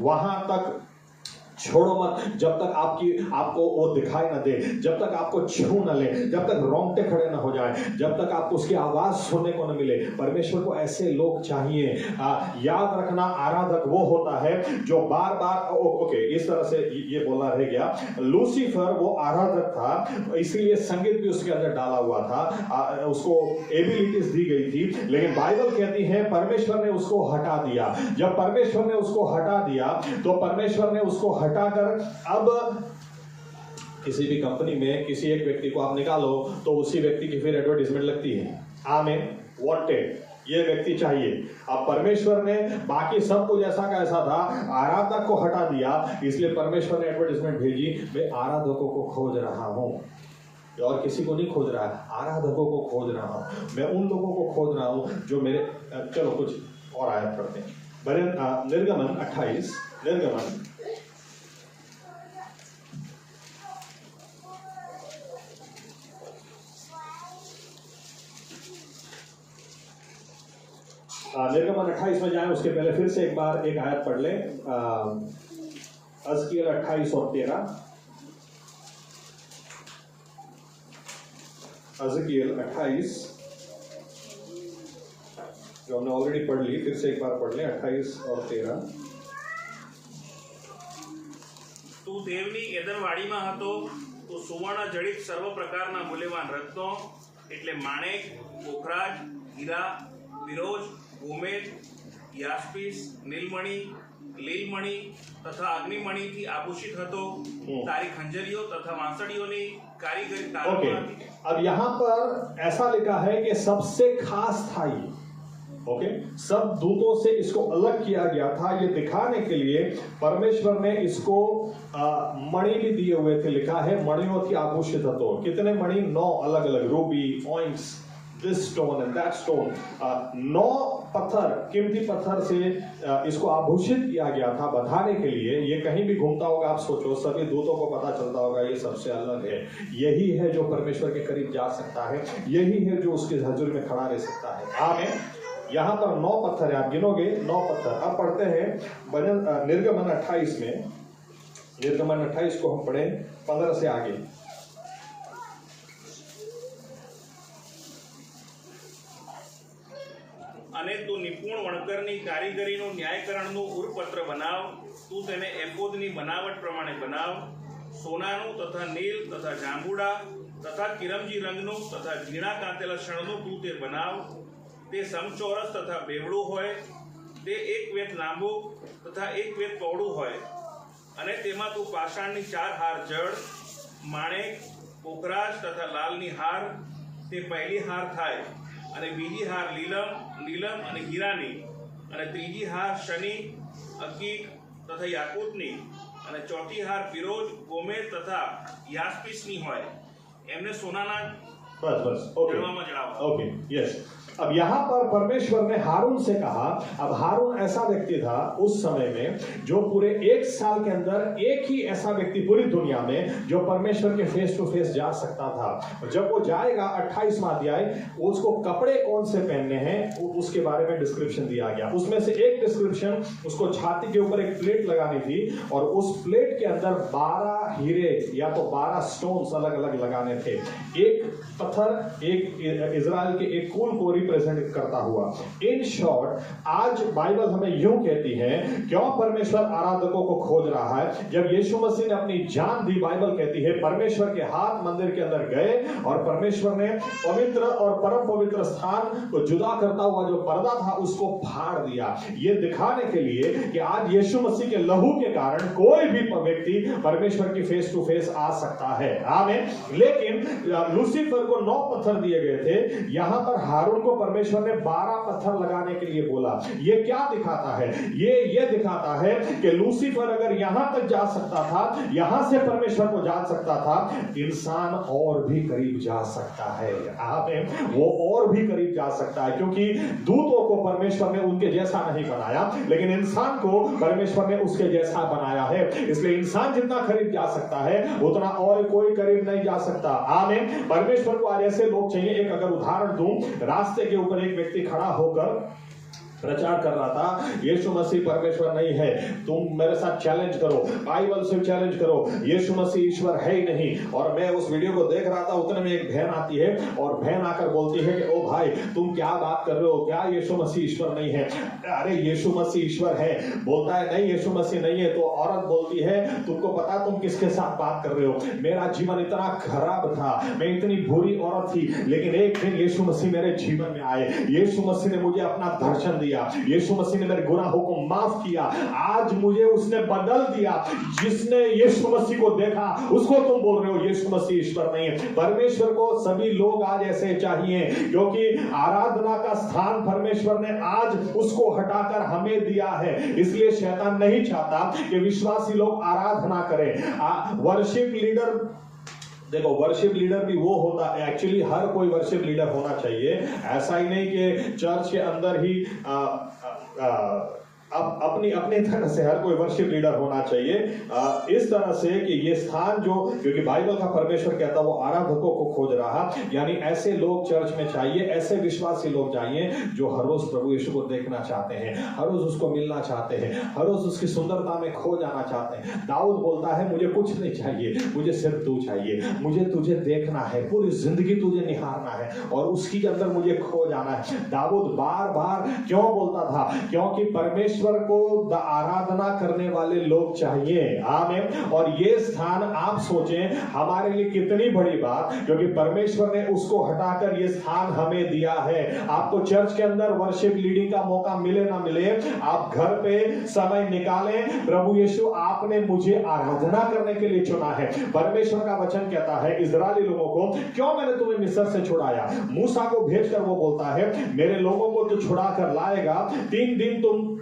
वहां तक छोड़ो मत जब तक आपको वो दिखाई न दे, जब तक आपको छू न ले, जब तक रोंगटे खड़े न हो जाए, जब तक आपको उसकी आवाज सुनने को न मिले। परमेश्वर को ऐसे लोग चाहिए। याद रखना, आराधक वो होता है जो बार बार, ओके इस तरह से ये बोलना रह गया। लूसीफर वो आराधक था, इसीलिए संगीत भी उसके अंदर डाला हुआ था, उसको एबिलिटीज दी गई थी। लेकिन बाइबल कहती है परमेश्वर ने उसको हटा दिया। जब परमेश्वर ने उसको हटा दिया तो परमेश्वर ने उसको हटाकर, अब किसी भी कंपनी में किसी एक व्यक्ति को आप निकालो तो उसी व्यक्ति की फिर एडवर्टाइजमेंट लगती है, आमेन, वांटेड, ये व्यक्ति चाहिए। अब परमेश्वर ने बाकी सब कुछ ऐसा का ऐसा था, आराधक को हटा दिया, इसलिए परमेश्वर ने एडवर्टाइजमेंट भेजी, मैं आराधकों को खोज रहा हूं। और किसी को नहीं खोज रहा है, आराधकों को खोज रहा हूं, मैं उन लोगों को खोज रहा हूं जो मेरे, चलो कुछ और आयत पढ़ते हैं। निर्गमन 28, निर्गमन निर्गमन 28 में जाए उसके पहले फिर से एक बार एक आयत पढ़ ले। हजकियेल 28 और 13, हजकियेल 28 जो हमने ऑलरेडी पढ़ ली, फिर से एक बार पढ़ ले 28 और 13। તું દેવની એદનવાડીમાં હતો તો સુવર્ણ જડિત સર્વ પ્રકારના મૂલ્યવાન રત્નો એટલે માણેક, પોખરાજ, હીરા, બિરોજ, ગોમેદ, યાસ્પિસ, નીલમણિ, લીલમણિ તથા અગ્નિમણિથી આભૂષિત હતો। તારી ખંજરીઓ તથા વાંસળીઓની કારીગરી તારમાં હતી। अब यहाँ पर ऐसा लिखा है कि सबसे खास था ये, ओके, सब दूतों से इसको अलग किया गया था, ये दिखाने के लिए परमेश्वर ने इसको मणि भी दिए हुए थे। लिखा है मणियों की आभूषित हो। कितने मणि? 9 अलग अलग, ruby, onyx, this stone and that stone, 9 पत्थर, कीमती पत्थर से इसको आभूषित किया गया था बताने के लिए। ये कहीं भी घूमता होगा, आप सोचो, सभी दूतों को पता चलता होगा ये सबसे अलग है, यही है जो परमेश्वर के करीब जा सकता है, यही है जो उसके हजूर में खड़ा रह सकता है। आमीन। यहाँ पर 9 पत्थर है, आप गिनोगे 9 पत्थर। अब पढ़ते हैं निर्गमन 28 में, निर्गमन 28 को हम पढ़े 15 से आगे। અને તું નિપુણ વણકરની કારીગરીનું ન્યાયકરણનું ઉરપત્ર બનાવ। તું તેને એફોદની બનાવટ પ્રમાણે બનાવ। સોનાનું તથા નીલ તથા જાંબુડા તથા કિરમજી રંગનું તથા ઝીણા કાંતેલા શણનું તું તે બનાવ। તે સમચોરસ તથા બેવડું હોય, તે 1 વેત લાંબુ તથા 1 વેત પહોળું હોય, અને તેમાં તું પાષાણની 4 હાર જડ, માણેક, પોખરાજ તથા લાલની હાર, તે પહેલી હાર થાય, અને બીજી હાર લીલમ અને હીરાની, અને ત્રીજી હાર શનિ, અકીક તથા યાકૂતની, અને ચોથી હાર ફિરોજ, ગોમેદ તથા યાસ્પિસની હોય। એમને સોનાના बस ओके જડવામાં જડાવો। Okay yes. अब यहाँ पर परमेश्वर ने हारून से कहा। अब हारून ऐसा व्यक्ति था उस समय में जो पूरे 1 साल के अंदर एक ही ऐसा व्यक्ति पूरी दुनिया में जो परमेश्वर के फेस टू फेस जा सकता था। जब वो जाएगा 28वां अध्याय, उसको कपड़े कौन से पहनने हैं उसके बारे में डिस्क्रिप्शन दिया गया। उसमें से एक डिस्क्रिप्शन, उसको छाती के ऊपर एक प्लेट लगानी थी और उस प्लेट के अंदर 12 हीरे या तो 12 स्टोन्स अलग अलग लगाने थे। एक पत्थर एक इजराइल के एक कुल को रिप्रेजेंट करता हुआ। इन शॉर्ट, आज बाइबल हमें यूं कहती है, क्यों परमेश्वर आराधकों को खोज रहा है? जब यीशु मसीह ने अपनी जान दी, बाइबल कहती है परमेश्वर के हाथ मंदिर के अंदर गए और परमेश्वर ने पवित्र और परम पवित्र स्थान को जुदा करता हुआ जो पर्दा था उसको फाड़ दिया। ये दिखाने के लिए कि आज यीशु मसीह के लहू के कारण कोई भी व्यक्ति परमेश्वर की फेस टू फेस आ सकता है। आमीन। लेकिन लूसीफर को 9 पत्थर दिए गए थे, यहां पर हारून को परमेश्वर ने 12 पत्थर लगाने के लिए बोला। ये क्या दिखाता है? ये दिखाता है कि लूसीफर अगर यहां तक जा सकता था, यहां से परमेश्वर को जान सकता था, इंसान और भी करीब जा सकता है। आमीन। वो और भी करीब जा सकता है, क्योंकि दूतों को परमेश्वर ने उनके जैसा नहीं बनाया, लेकिन इंसान को परमेश्वर ने उसके जैसा बनाया है। इसलिए इंसान जितना करीब जा सकता है उतना और कोई करीब नहीं जा सकता। आमीन। परमेश्वर को आज ऐसे लोग चाहिए। एक अगर उदाहरण दूं, रास्ते के ऊपर एक व्यक्ति खड़ा होकर प्रचार कर रहा था यीशु मसीह परमेश्वर नहीं है। तुम मेरे साथ चैलेंज करो, बाइबल से चैलेंज करो, यीशु मसीह ईश्वर है ही नहीं। और मैं उस वीडियो को देख रहा था, उतने में एक बहन आती है और बहन आकर बोलती है कि ओ भाई तुम क्या बात कर रहे हो, क्या यीशु मसीह ईश्वर नहीं है? अरे यीशु मसीह ईश्वर है। बोलता है नहीं यीशु मसीह नहीं है। तो औरत बोलती है तुमको पता तुम किसके साथ बात कर रहे हो? मेरा जीवन इतना खराब था, मैं इतनी बुरी औरत थी, लेकिन एक दिन यीशु मसीह मेरे जीवन में आए। यीशु मसीह ने मुझे अपना दर्शन दिया, यीशु मसीह ने मेरे गुनाहों को माफ किया। आज मुझे उसने बदल दिया। जिसने यीशु मसीह को देखा उसको तुम बोल रहे हो यीशु मसीह ईश्वर नहीं है। परमेश्वर को सभी लोग आज ऐसे चाहिए, क्योंकि आराधना का स्थान परमेश्वर ने आज उसको हटाकर हमें दिया है। इसलिए शैतान नहीं चाहता कि विश्वासी लोग आराधना करें। वर्शिप लीडर, देखो वर्शिप लीडर भी वो होता है, एक्चुअली हर कोई वर्शिप लीडर होना चाहिए। ऐसा ही नहीं कि चर्च के अंदर ही अब अपनी अपनी तरह से हर कोई वर्शिप लीडर होना चाहिए। इस तरह से कि ये स्थान जो, क्योंकि बाइबल का परमेश्वर कहता है वो आराधकों को खोज रहा, यानी ऐसे लोग चर्च में चाहिए, ऐसे विश्वासी लोग चाहिए जो हर रोज प्रभु यीशु को देखना चाहते हैं, हर रोज उसको मिलना चाहते हैं, हर रोज उसकी सुंदरता में खो जाना चाहते हैं। दाऊद बोलता है मुझे कुछ नहीं चाहिए, मुझे सिर्फ तू चाहिए, मुझे तुझे देखना है, पूरी जिंदगी तुझे निहारना है और उसकी के अंदर मुझे खो जाना है। दाऊद बार बार क्यों बोलता था? क्योंकि परमेश्वर को आराधना करने वाले लोग चाहिए। आमीन। और ये स्थान आप सोचें हमारे लिए कितनी बड़ी बात, क्योंकि परमेश्वर ने उसको हटाकर ये स्थान हमें दिया है। आपको चर्च के अंदर वर्शिप लीडिंग का मौका मिले ना मिले, आप घर पे समय निकालें। प्रभु यीशु आपने मुझे आराधना करने के लिए चुना है। परमेश्वर का वचन कहता है इजरायली लोगों को, क्यों मैंने तुम्हें मिस्र से छुड़ाया? मूसा को भेजकर वो बोलता है मेरे लोगों को तो छुड़ा कर लाएगा, 3 दिन तुम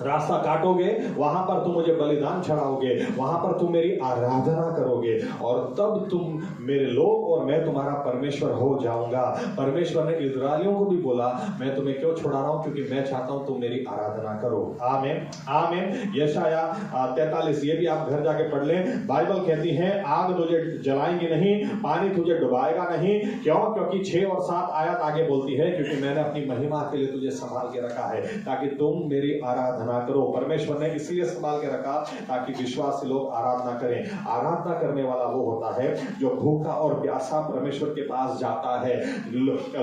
रास्ता काटोगे, वहां पर तुम मुझे बलिदान चढ़ाओगे, वहां पर तुम मेरी आराधना करोगे और तब तुम मेरे लोग और मैं तुम्हारा परमेश्वर हो जाऊंगा। परमेश्वर ने इस्राएलियों को भी बोला मैं तुम्हें क्यों छुड़ा रहा हूं? क्योंकि मैं चाहता हूं तुम मेरी आराधना करो। आमीन आमीन। यशाया 43, ये भी आप घर जाके पढ़ लें। बाइबल कहती है आग तुझे जलाएंगी नहीं, पानी तुझे डुबाएगा नहीं। क्यों? क्योंकि 6 और 7 आयत आगे बोलती है क्योंकि मैंने अपनी महिमा के लिए तुझे संभाल के रखा है ताकि तुम मेरी आराधना करो। परमेश्वर ने इसलिए संभाल के रखा ताकि विश्वासी लोग आराधना करें। आराधना करने वाला वो होता है जो भूखा और प्यासा परमेश्वर के पास जाता है।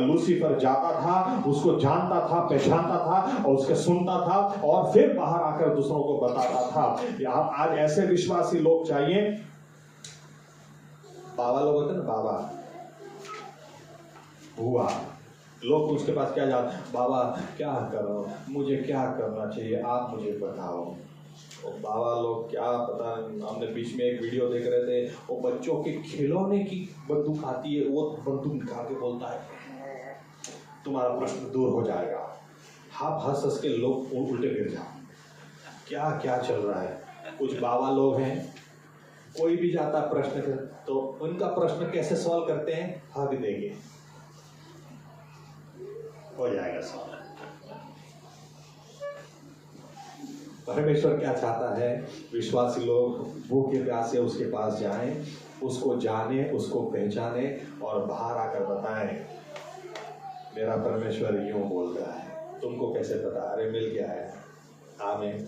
लूसीफर जाता था, उसको जानता था, पहचानता था और उसके सुनता था और फिर बाहर आकर दूसरों को बताता था। आज ऐसे विश्वासी लोग चाहिए। बाबा लोग होते ना, बाबा हुआ लोग उसके पास क्या जाते, बाबा क्या करो, मुझे क्या करना चाहिए, आप मुझे बताओ। और बाबा लोग क्या पता, हमने बीच में एक वीडियो देख रहे थे, वो बच्चों के खिलौने की बंदूक आती है, वो बंदूक निकाल के बोलता है तुम्हारा प्रश्न दूर हो जाएगा। आप हंस हंस के लोग उल्टे गिर जाओ। क्या क्या चल रहा है? कुछ बाबा लोग हैं, कोई भी जाता प्रश्न कर तो उनका प्रश्न कैसे सॉल्व करते हैं? हक देंगे, हो जाएगा सवाल। परमेश्वर क्या चाहता है? विश्वासी लोग भूखे प्यासे उसके पास जाएं, उसको जाने, उसको पहचाने और बाहर आकर बताएं मेरा परमेश्वर यूं बोल रहा है। तुमको कैसे पता? अरे मिल गया है। आमीन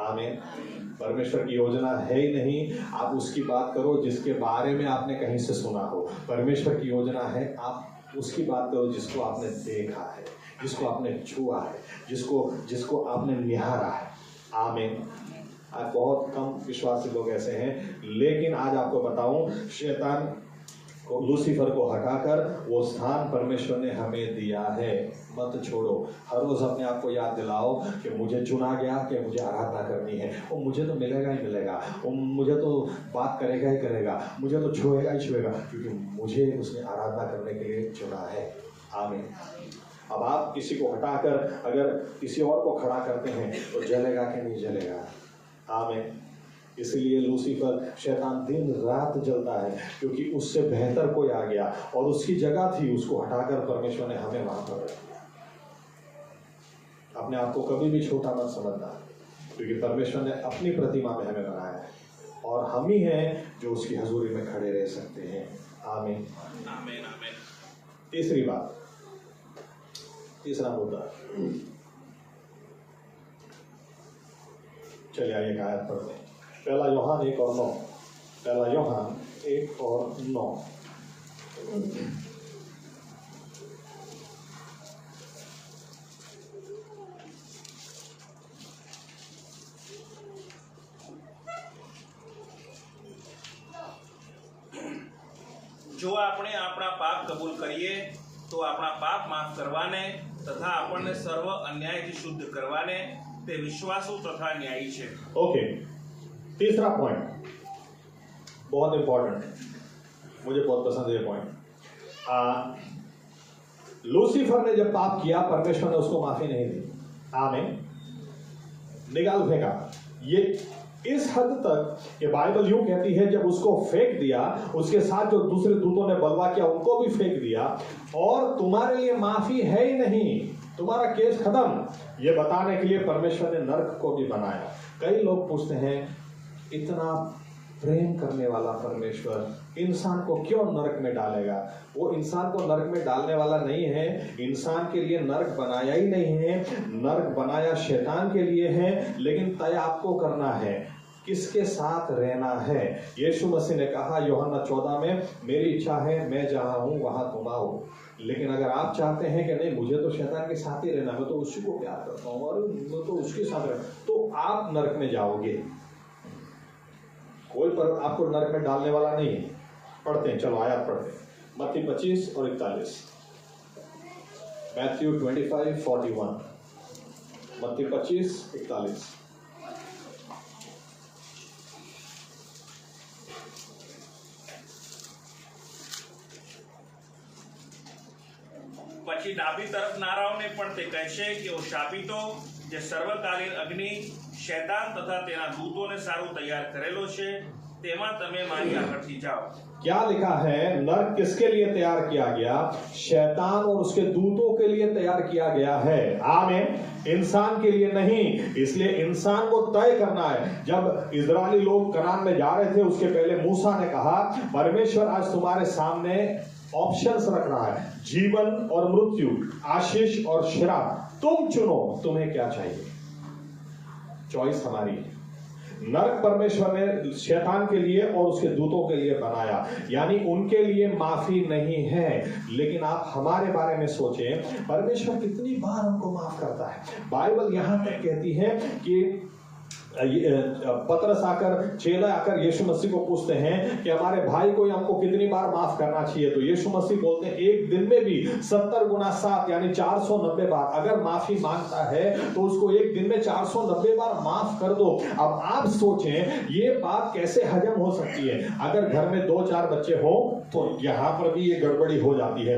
आमीन। परमेश्वर की योजना है ही नहीं, आप उसकी बात करो जिसके बारे में आपने कहीं से सुना हो। परमेश्वर की योजना है आप उसकी बात करो जिसको आपने देखा है, जिसको आपने छुआ है, जिसको आपने निहारा है। आमीन। आज बहुत कम विश्वासी लोग ऐसे हैं, लेकिन आज आपको बताऊं शैतान को, लूसीफर को हटाकर वो स्थान परमेश्वर ने हमें दिया है। मत छोड़ो। हर रोज अपने आप को याद दिलाओ कि मुझे चुना गया, कि मुझे आराधना करनी है। वो मुझे तो मिलेगा ही मिलेगा, वो मुझे तो बात करेगा ही करेगा, मुझे तो छुएगा ही छुएगा, क्योंकि मुझे उसने आराधना करने के लिए चुना है। आमीन। अब आप किसी को हटाकर अगर किसी और को खड़ा करते हैं तो जलेगा कि नहीं जलेगा? आमीन। इसलिए लूसीफर शैतान दिन रात जलता है, क्योंकि उससे बेहतर कोई आ गया और उसकी जगह थी, उसको हटाकर परमेश्वर ने हमें वहां पर रख दिया। अपने आप को कभी भी छोटा मत समझना, क्योंकि परमेश्वर ने अपनी प्रतिमा में हमें बनाया है और हम ही हैं जो उसकी हजूरी में खड़े रह सकते हैं। आमीन आमीन आमीन। तीसरी बात, तीसरा मुद्दा, चलिए आइए आयत पढ़ते हैं। पहला यूहन्ना 1 और 9। पहला यूहन्ना 1 और 9। જો આપણે આપણા પાપ કબૂલ કરીએ તો આપણા પાપ માફ કરવાને તથા આપણને સર્વ અન્યાયથી શુદ્ધ કરવાને તે વિશ્વાસુ તથા ન્યાયી છે। ओके, तीसरा पॉइंट बहुत इंपॉर्टेंट, मुझे बहुत पसंद है ये पॉइंट। लूसीफर ने जब पाप किया, परमेश्वर ने उसको माफी नहीं दी। आमीन, निकाल फेंका। ये इस हद तक ये बाइबल यूं कहती है, जब उसको फेंक दिया, उसके साथ जो दूसरे दूतों ने बलवा किया उनको भी फेंक दिया, और तुम्हारे लिए माफी है ही नहीं, तुम्हारा केस खत्म। ये बताने के लिए परमेश्वर ने नरक को भी बनाया। कई लोग पूछते हैं, इतना प्रेम करने वाला परमेश्वर इंसान को क्यों नरक में डालेगा? वो इंसान को नरक में डालने वाला नहीं है। इंसान के लिए नरक बनाया ही नहीं है, नरक बनाया शैतान के लिए है। लेकिन तय आपको करना है, किसके साथ रहना है। यीशु मसीह ने कहा यूहन्ना 14 में, मेरी इच्छा है मैं जहां हूं वहां तुम आओ। लेकिन अगर आप चाहते हैं कि नहीं, मुझे तो शैतान के साथ ही रहना, मैं तो उसी को प्यार करता हूं और मैं तो उसके साथ रहना, तो आप नरक में जाओगे। कोई पर आपको नरक में डालने वाला नहीं है। पढ़ते हैं, चलो आयत पढ़ते हैं। मत्ती 25 और 41। मैथ्यू 25:41। मत्ती 25:41। પછી ડાબી તરફ નારાઓને પણ તે કહેશે કે ઓ શાપિતો જે સર્વકાલીન અગ્નિ શૈતાન તથા તેના દૂતોને સારું તૈયાર કરેલો છે, તેમાં તમે મારી આગળથી જાઓ। क्या लिखा है? नरक किसके लिए तैयार किया गया? शैतान और उसके दूतों के लिए तैयार किया गया है। आमीन, इंसान के लिए नहीं। इसलिए इंसान को तय करना है। जब इजरायली लोग कनान में जा रहे थे, उसके पहले मूसा ने कहा, परमेश्वर आज तुम्हारे सामने ऑप्शंस रख रहा है, जीवन और मृत्यु, आशीष और श्राप, तुम चुनो तुम्हें क्या चाहिए। चॉइस हमारी है। नरक परमेश्वर ने शैतान के लिए और उसके दूतों के लिए बनाया, यानी उनके लिए माफी नहीं है। लेकिन आप हमारे बारे में सोचें, परमेश्वर कितनी बार हमको माफ करता है। बाइबल यहां तक कहती है कि पतरस आकर, चेला आकर यीशु मसीह को पूछते हैं कि हमारे भाई को हमको कितनी बार माफ करना चाहिए। तो यीशु मसीह बोलते हैं, एक दिन में भी 70 गुना 7 यानी 490 बार अगर माफी मांगता है तो उसको एक दिन में 490 बार माफ कर दो। अब आप सोचें, ये बात कैसे हजम हो सकती है? अगर घर में 2-4 बच्चे हो तो यहाँ पर भी ये गड़बड़ी हो जाती है।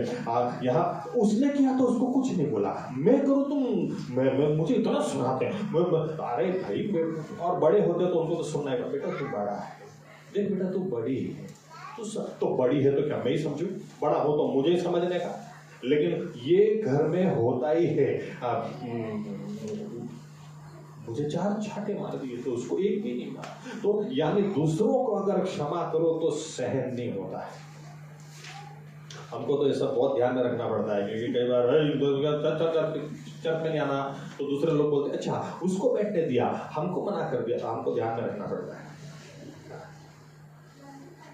यहाँ उसने किया तो उसको कुछ नहीं बोला, मैं करूँ तुम मुझे इतना सुनाते हैं। अरे भाई, और बड़े होते तो उनको तो सुनना है, बेटा तू बड़ा है, देख बेटा तू बड़ी है, तू सब तो बड़ी है, तो क्या मैं ही समझूं? बड़ा हो तो मुझे ही समझने का। लेकिन ये घर में होता ही है। मुझे 4 छाटे मार दिए तो उसको एक भी नहीं मारा। तो यानी दूसरों को अगर क्षमा करो तो सहन नहीं होता है। हमको तो ये सब बहुत ध्यान में रखना पड़ता है, क्योंकि कई बार चर्च में नहीं आना तो दूसरे लोग बोलते, अच्छा उसको बैठने दिया, हमको मना कर दिया, तो हमको ध्यान में रखना पड़ता है।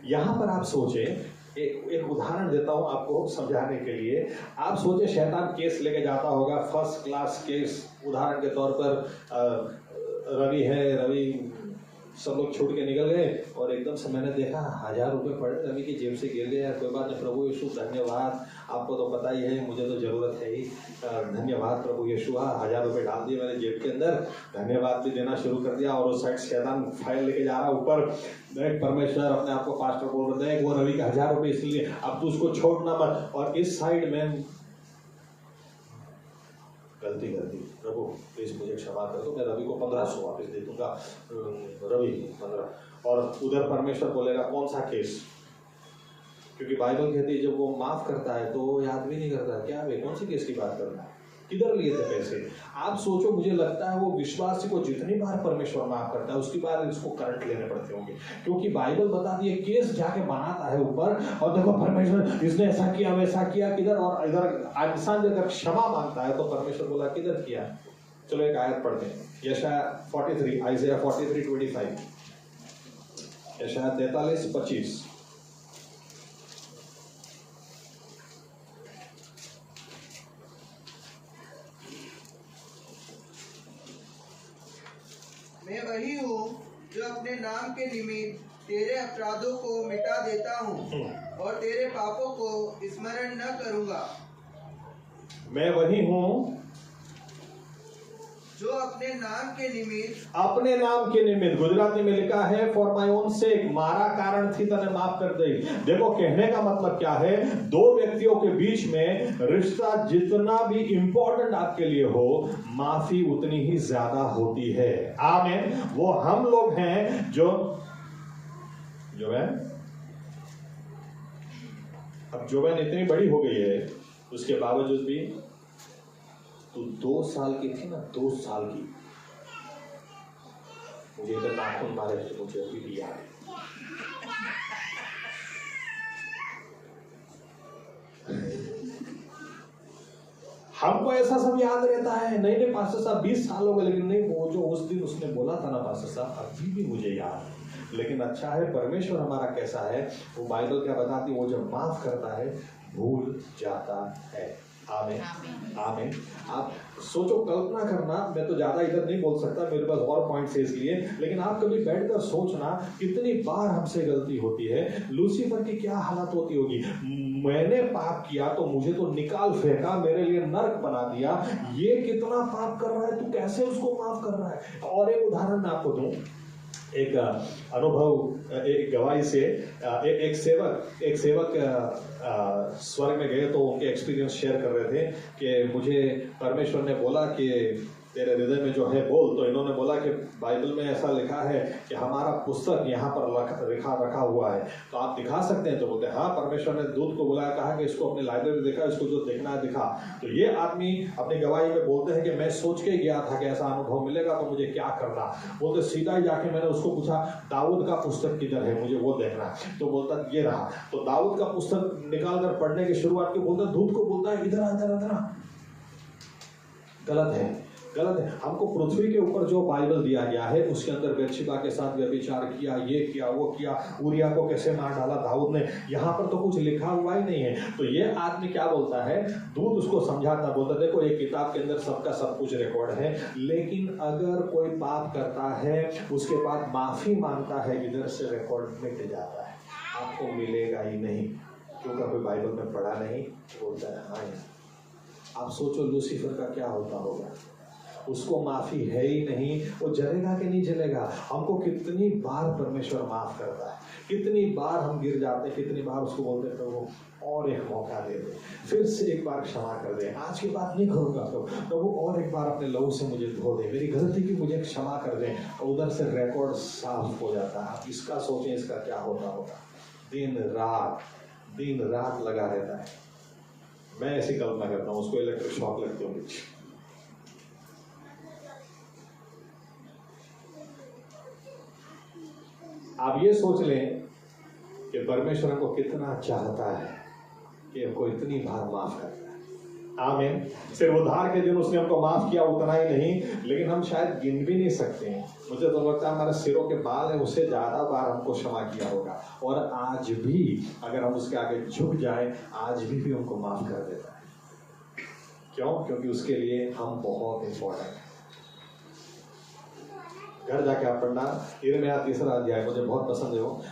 यहां पर आप सोचे, एक उदाहरण देता हूं आपको समझाने के लिए। आप सोचे शैतान केस लेके जाता होगा, फर्स्ट क्लास केस। उदाहरण के तौर पर रवि है, रवि सब लोग छूट के निकल गए और एकदम से मैंने देखा 1000 रुपये पड़े रवि की जेब से गिर गए। कोई बात नहीं, प्रभु यीशु धन्यवाद, आपको तो पता ही है, मुझे तो जरूरत है ही, धन्यवाद प्रभु यीशु, 1000 रुपये डाल दिए मैंने जेब के अंदर, धन्यवाद भी देना शुरू कर दिया। और उस साइड शैतान फाइल लेके जा रहा ऊपर, परमेश्वर अपने आप को पास्टर बोल रहे हैं, वो रवि का 1000 रुपये इसलिए अब तू उसको छोड़ना मत। और इस साइड में गलती प्रभु प्लीज मुझे क्षमा कर दो, मैं रवि को 1500 वापस दे दूंगा, रवि 15। और उधर परमेश्वर बोलेगा कौन सा केस? क्योंकि बाइबल कहती है जब वो माफ करता है तो याद भी नहीं करता, क्या वे कौन सी केस की बात कर रहा है, किधर लिए थे पैसे। आप सोचो, मुझे लगता है वो विश्वासी को जितनी बार परमेश्वर माफ करता है उसकी बार इसको करंट लेने पड़ते होंगे, क्योंकि बाइबल बताती है केस जाके बनाता है ऊपर, और देखो परमेश्वर इसने ऐसा किया वैसा किया, किधर। और इधर इंसान अगर क्षमा मांगता है तो परमेश्वर बोला किधर किया, चलो एक आयत पढ़ते हैं, यशाया 43, आइज़ाया 43:25, यशाया 43:25। मैं वही हूँ जो अपने नाम के निमित्त तेरे अपराधों को मिटा देता हूँ और तेरे पापों को स्मरण न करूँगा। मैं वही हूँ जो अपने नाम के निमित्त, अपने नाम के निमित्त, गुजराती में लिखा है फॉर माय ओन सेक, मारा कारण थी तने माफ कर दे। देखो कहने का मतलब क्या है, दो व्यक्तियों के बीच में रिश्ता जितना भी इंपॉर्टेंट आपके लिए हो, माफी उतनी ही ज्यादा होती है। आमीन। वो हम लोग हैं जो है, अब जोबैन इतनी बड़ी हो गई है, उसके बावजूद भी तो 2 साल की थी ना, 2 साल की, मुझे इधर नाखून मारे थे, मुझे अभी भी याद है। हमको ऐसा सब याद रहता है, नहीं पास्टर साहब 20 साल हो गए, लेकिन नहीं, वो जो उस दिन उसने बोला था ना पास्टर साहब, अभी भी मुझे याद है। लेकिन अच्छा है परमेश्वर हमारा कैसा है, वो बाइबल क्या बताती है, वो जब माफ करता है भूल जाता है। आमीन आमीन। आप सोचो, कल्पना करना, मैं तो ज्यादा इधर नहीं बोल सकता, मेरे पास और पॉइंट्स है इसलिए, लेकिन आप कभी बैठकर सोचना कितनी बार हमसे गलती होती है। लूसीफर की क्या हालत होती होगी, मैंने पाप किया तो मुझे तो निकाल फेंका, मेरे लिए नर्क बना दिया, ये कितना पाप कर रहा है, तू कैसे उसको माफ कर रहा है। और एक उदाहरण मैं आपको दूं, एक अनुभव, एक गवाही से, एक सेवक स्वर्ग में गए तो उनके एक्सपीरियंस शेयर कर रहे थे कि मुझे परमेश्वर ने बोला कि तेरे हृदय में जो है बोल। तो इन्होंने बोला कि बाइबल में ऐसा लिखा है कि हमारा पुस्तक यहाँ पर रखा हुआ है, तो आप दिखा सकते हैं। तो बोलते हैं हाँ, परमेश्वर ने दूत को बुलाया, कहा कि इसको अपनी लाइब्रेरी दिखा, इसको जो देखना है दिखा। तो ये आदमी अपनी गवाही में बोलते हैं कि मैं सोच के गया था कि ऐसा अनुभव मिलेगा तो मुझे क्या करना। बोलते सीधा ही जाके मैंने उसको पूछा दाऊद का पुस्तक किधर है, मुझे वो देखना है। तो बोलता ये रहा। तो दाऊद का पुस्तक निकाल कर पढ़ने की शुरुआत की, बोलता दूत को बोलता है इधर इधर। गलत है। हमको पृथ्वी के ऊपर जो बाइबल दिया गया है उसके अंदर बेतशेबा के साथ व्यभिचार किया, ये किया, वो किया, उरिया को कैसे मार डाला दाऊद ने, यहाँ पर तो कुछ लिखा हुआ ही नहीं है। तो ये आदमी क्या बोलता है, दूत उसको समझाता, बोलता देखो ये किताब के अंदर सबका सब कुछ रिकॉर्ड है, लेकिन अगर कोई पाप करता है उसके बाद माफी मांगता है, इधर से रिकॉर्ड मिट जाता है, आपको मिलेगा ही नहीं, क्योंकि कोई बाइबल में पढ़ा नहीं। बोलता है हाँ यार। आप सोचो लूसीफर का क्या होता होगा, उसको माफी है ही नहीं, वो जलेगा कि नहीं जलेगा। हमको कितनी बार परमेश्वर माफ करता है, कितनी बार हम गिर जाते हैं, कितनी बार उसको बोलते हैं प्रभु और एक मौका दे दे, फिर से एक बार क्षमा कर दे, आज की बात नहीं करूंगा तो प्रभु और एक बार अपने लहू से मुझे धो दे, मेरी गलती की मुझे क्षमा कर दे, और उधर से रिकॉर्ड साफ हो जाता है। आप इसका सोचें, इसका क्या होता होगा। दिन रात लगा रहता है। मैं ऐसी कल्पना करता हूँ, उसको इलेक्ट्रिक शॉक लगती होगी। आप ये सोच लें कि परमेश्वर हमको कितना चाहता है कि हमको इतनी बार माफ करता है। आमीन। सिर्फ उद्धार के दिन उसने हमको माफ किया उतना ही नहीं, लेकिन हम शायद गिन भी नहीं सकते हैं। मुझे तो लगता है हमारे सिरों के बाल है उससे ज्यादा बार हमको क्षमा किया होगा, और आज भी अगर हम उसके आगे झुक जाए, आज भी हमको माफ कर देता है। क्यों? क्योंकि उसके लिए हम बहुत इंपॉर्टेंट हैं। घर जाके आप पढ़ना, यिर्मयाह 3 अध्याय, मुझे बहुत पसंद है वो।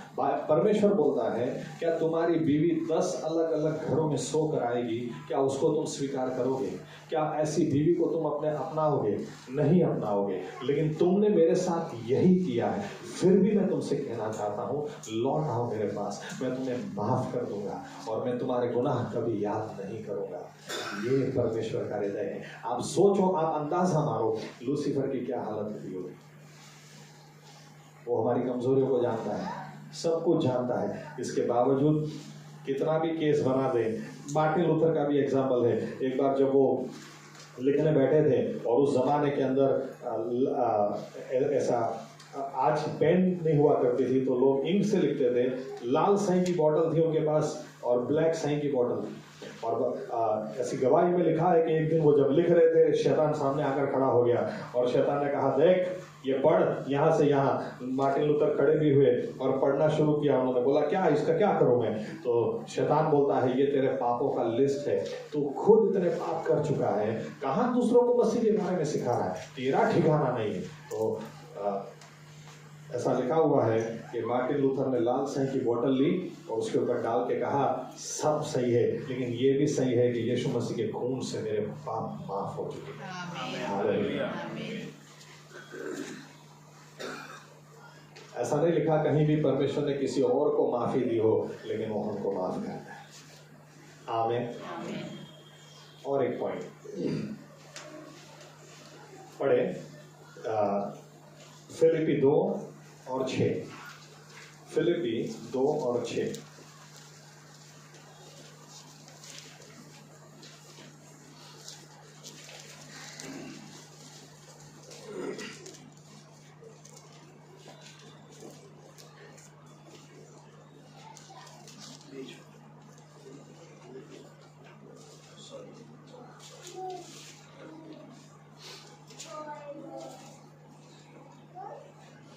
परमेश्वर बोलता है क्या तुम्हारी बीवी 10 अलग अलग घरों में सोकर आएगी, क्या उसको तुम स्वीकार करोगे? क्या ऐसी बीवी को तुम अपनाओगे? नहीं अपनाओगे। लेकिन तुमने मेरे साथ यही किया है, फिर भी मैं तुमसे कहना चाहता हूँ लौट आओ मेरे पास, मैं तुम्हें माफ कर दूंगा और मैं तुम्हारे गुनाह कभी याद नहीं करूंगा। ये परमेश्वर का हृदय है। आप सोचो, आप अंदाजा मारो लूसीफर की क्या हालत हुई होगी। वो हमारी कमजोरियों को जानता है, सब कुछ जानता है, इसके बावजूद कितना भी केस बना दे। मार्टिन लूथर का भी एग्जाम्पल है। एक बार जब वो लिखने बैठे थे और उस जमाने के अंदर ऐसा आज पेन नहीं हुआ करती थी, तो लोग इंक से लिखते थे। लाल स्याही की बोतल थी उनके पास और ब्लैक स्याही की बोतल थी। और ऐसी गवाही में लिखा है कि एक दिन वो जब लिख रहे थे, शैतान सामने आकर खड़ा हो गया और शैतान ने कहा, देख ये पढ़ यहाँ से यहाँ। मार्टिन लूथर खड़े भी हुए और पढ़ना शुरू किया। उन्होंने बोला, क्या इसका क्या करूं मैं? तो शैतान बोलता है, ये तेरे पापों का लिस्ट है, तू खुद इतने पाप कर चुका है, कहाँ दूसरों को मसीह के बारे में सिखा रहा है, तेरा ठिकाना नहीं है। तो ऐसा लिखा हुआ है कि मार्टिन लूथर ने लाल स्याही की बोतल ली और उसके ऊपर डाल के कहा, सब सही है, लेकिन ये भी सही है कि यीशु मसीह के खून से मेरे पाप माफ हो चुके हैं। ऐसा नहीं लिखा कहीं भी परमेश्वर ने किसी और को माफी दी हो, लेकिन वो हमको माफ करता है। आमीन। और एक पॉइंट पढ़े, फिलिपी 2 और 6। फिलिपी 2 और 6।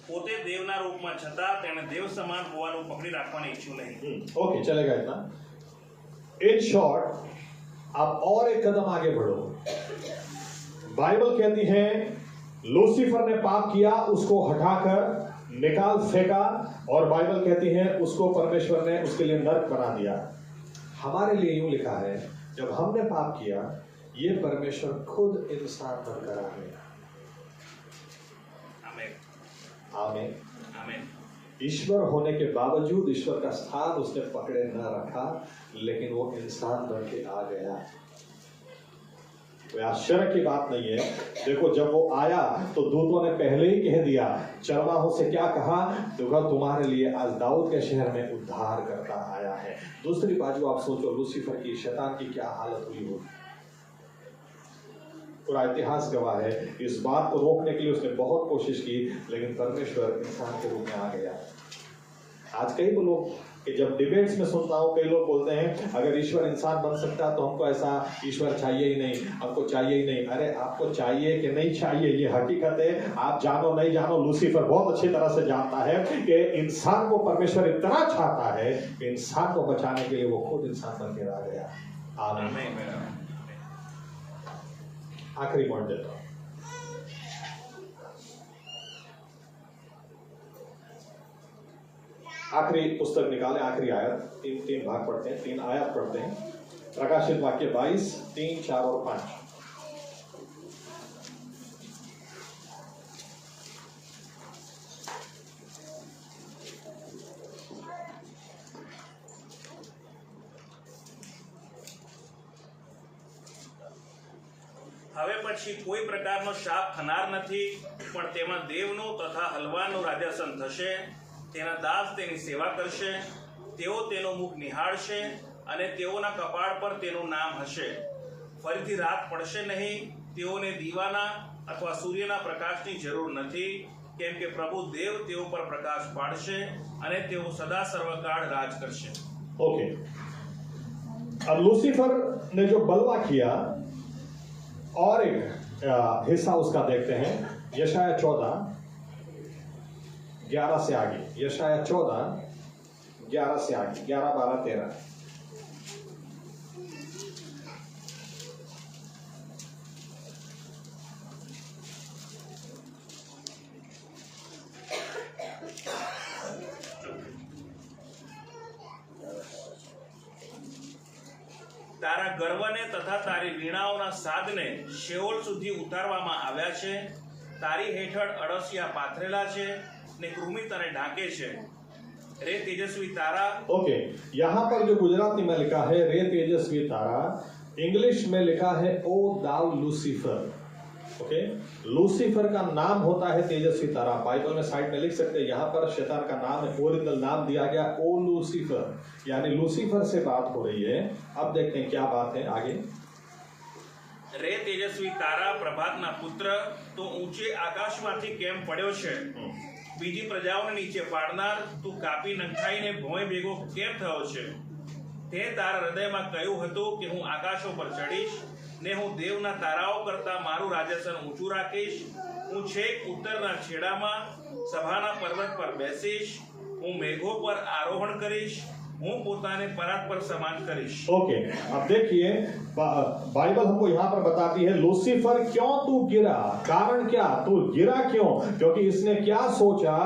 પોતે દેવના રૂપમાં છતાં તેણે દેવ સમાન હોવાનું પકડી રાખવાની ઈચ્છ્યું નહીં। ओके, चलेगा इतना। इन शॉर्ट, आप और एक कदम आगे बढ़ो। बाइबल कहती है लूसीफर ने पाप किया, उसको हटाकर निकाल फेंका, और बाइबल कहती है उसको परमेश्वर ने उसके लिए नर्क बना दिया। हमारे लिए यूं लिखा है, जब हमने पाप किया, ये परमेश्वर खुद इंसान बनकर आ गया। आमीन। आमीन। ईश्वर होने के बावजूद ईश्वर का स्थान उसने पकड़े न रखा, लेकिन वो इंसान बन के आ गया। कोई आश्चर्य की बात नहीं है। देखो, जब वो आया तो दूतों ने पहले ही कह दिया, चरवाहों से क्या कहा? देखो, तुम्हारे लिए आज दाऊद के शहर में उद्धार करता आया है। दूसरी बाजू आप सोचो, लूसीफर की, शैतान की क्या हालत हुई होगी। पूरा इतिहास गवाह है। इस बात को रोकने के लिए उसने बहुत कोशिश की, लेकिन परमेश्वर इंसान के रूप में आ गया। आज कई लोग कि जब डिबेट्स में सुनता हूँ, कई लोग बोलते हैं अगर ईश्वर इंसान बन सकता तो हमको ऐसा ईश्वर चाहिए ही नहीं, हमको चाहिए ही नहीं। अरे आपको चाहिए कि नहीं चाहिए, ये हकीकत है। आप जानो नहीं जानो, लूसीफर बहुत अच्छी तरह से जानता है कि इंसान को परमेश्वर इतना चाहता है कि इंसान को बचाने के लिए वो खुद इंसान बनकर आ गया। आमीन। आखिरी पॉइंट देता हूं। आखिरी पुस्तक निकाले, आखिरी आयत, तीन भाग पढ़ते हैं, 3 आयत पढ़ते हैं। प्रकाशित वाक्य 22, 3, 4 और 5। હવે પછી કોઈ પ્રકારનો શાપ થનાર નથી, પણ તેમાં દેવનું તથા હલવાનું રાજાસન થશે। તેના દાસ તેની સેવા કરશે, તેઓ તેનું મુખ નિહાળશે અને તેઓના કપાળ પર તેનું નામ હશે। ફરીથી રાત પડશે નહીં, તેઓને દીવાના અથવા સૂર્યના પ્રકાશની જરૂર નથી, કેમ કે પ્રભુ દેવ તેઓ પર પ્રકાશ પાડશે અને તેઓ સદા સર્વકાળ રાજ કરશે। ओके, अब लूसीफर ने जो बलवा किया, और एक हिस्सा उसका देखते हैं। यशाया 14, 11 से आगे। यशाया 14, 11 से आगे, 11, 12, 13। તારા ગર્વને તથા તારી વીણાઓના સાદને શેઓલ સુધી ઉતારવામાં આવ્યા છે। તારી હેઠળ અળસિયા પાથરેલા છે ને કૃમિ તને ઢાંકે છે। રે તેજસ્વી તારા। ओके, यहां पर जो गुजराती में लिखा है रे तेजस्वी तारा, इंग्लिश में लिखा है ओ दाउ लूसीफर। ओके, लूसीफर का नाम होता है तेजस्वी तारा। बाइबल में साइड में लिख सकते हैं, यहाँ पर शैतान का नाम है, ओरिजिनल नाम दिया गया ओ लूसीफर, यानी लूसीफर से बात हो रही है। अब देखते हैं क्या बात है आगे। રે તેજસ્વી તારા, પ્રભાતના પુત્ર, તો ઊંચે આકાશમાંથી કેમ પડ્યો છે? બીજી પ્રજાઓને નીચે પાડનાર, તું કાપી નંખાઈને ભોંય ભેગો કેમ થયો છે? તે તારા હૃદયમાં કહ્યું હતું કે હું આકાશો પર ચડીશ ને હું દેવના તારાઓ કરતા મારું રાજ્યાસન ઊંચું રાખીશ. હું છેક ઉત્તરના છેડામાં સભાના પર્વત પર બેસીશ. હું મેઘો પર આરોહણ કરીશ. હું પોતાને પરાત પર સમાન કરીશ. ओके, अब देखिए बाइबल हमको यहाँ पर बताती है लूसीफर क्यों तू गिरा, कारण क्या, तू गिरा क्यों? क्योंकि इसने क्या सोचा,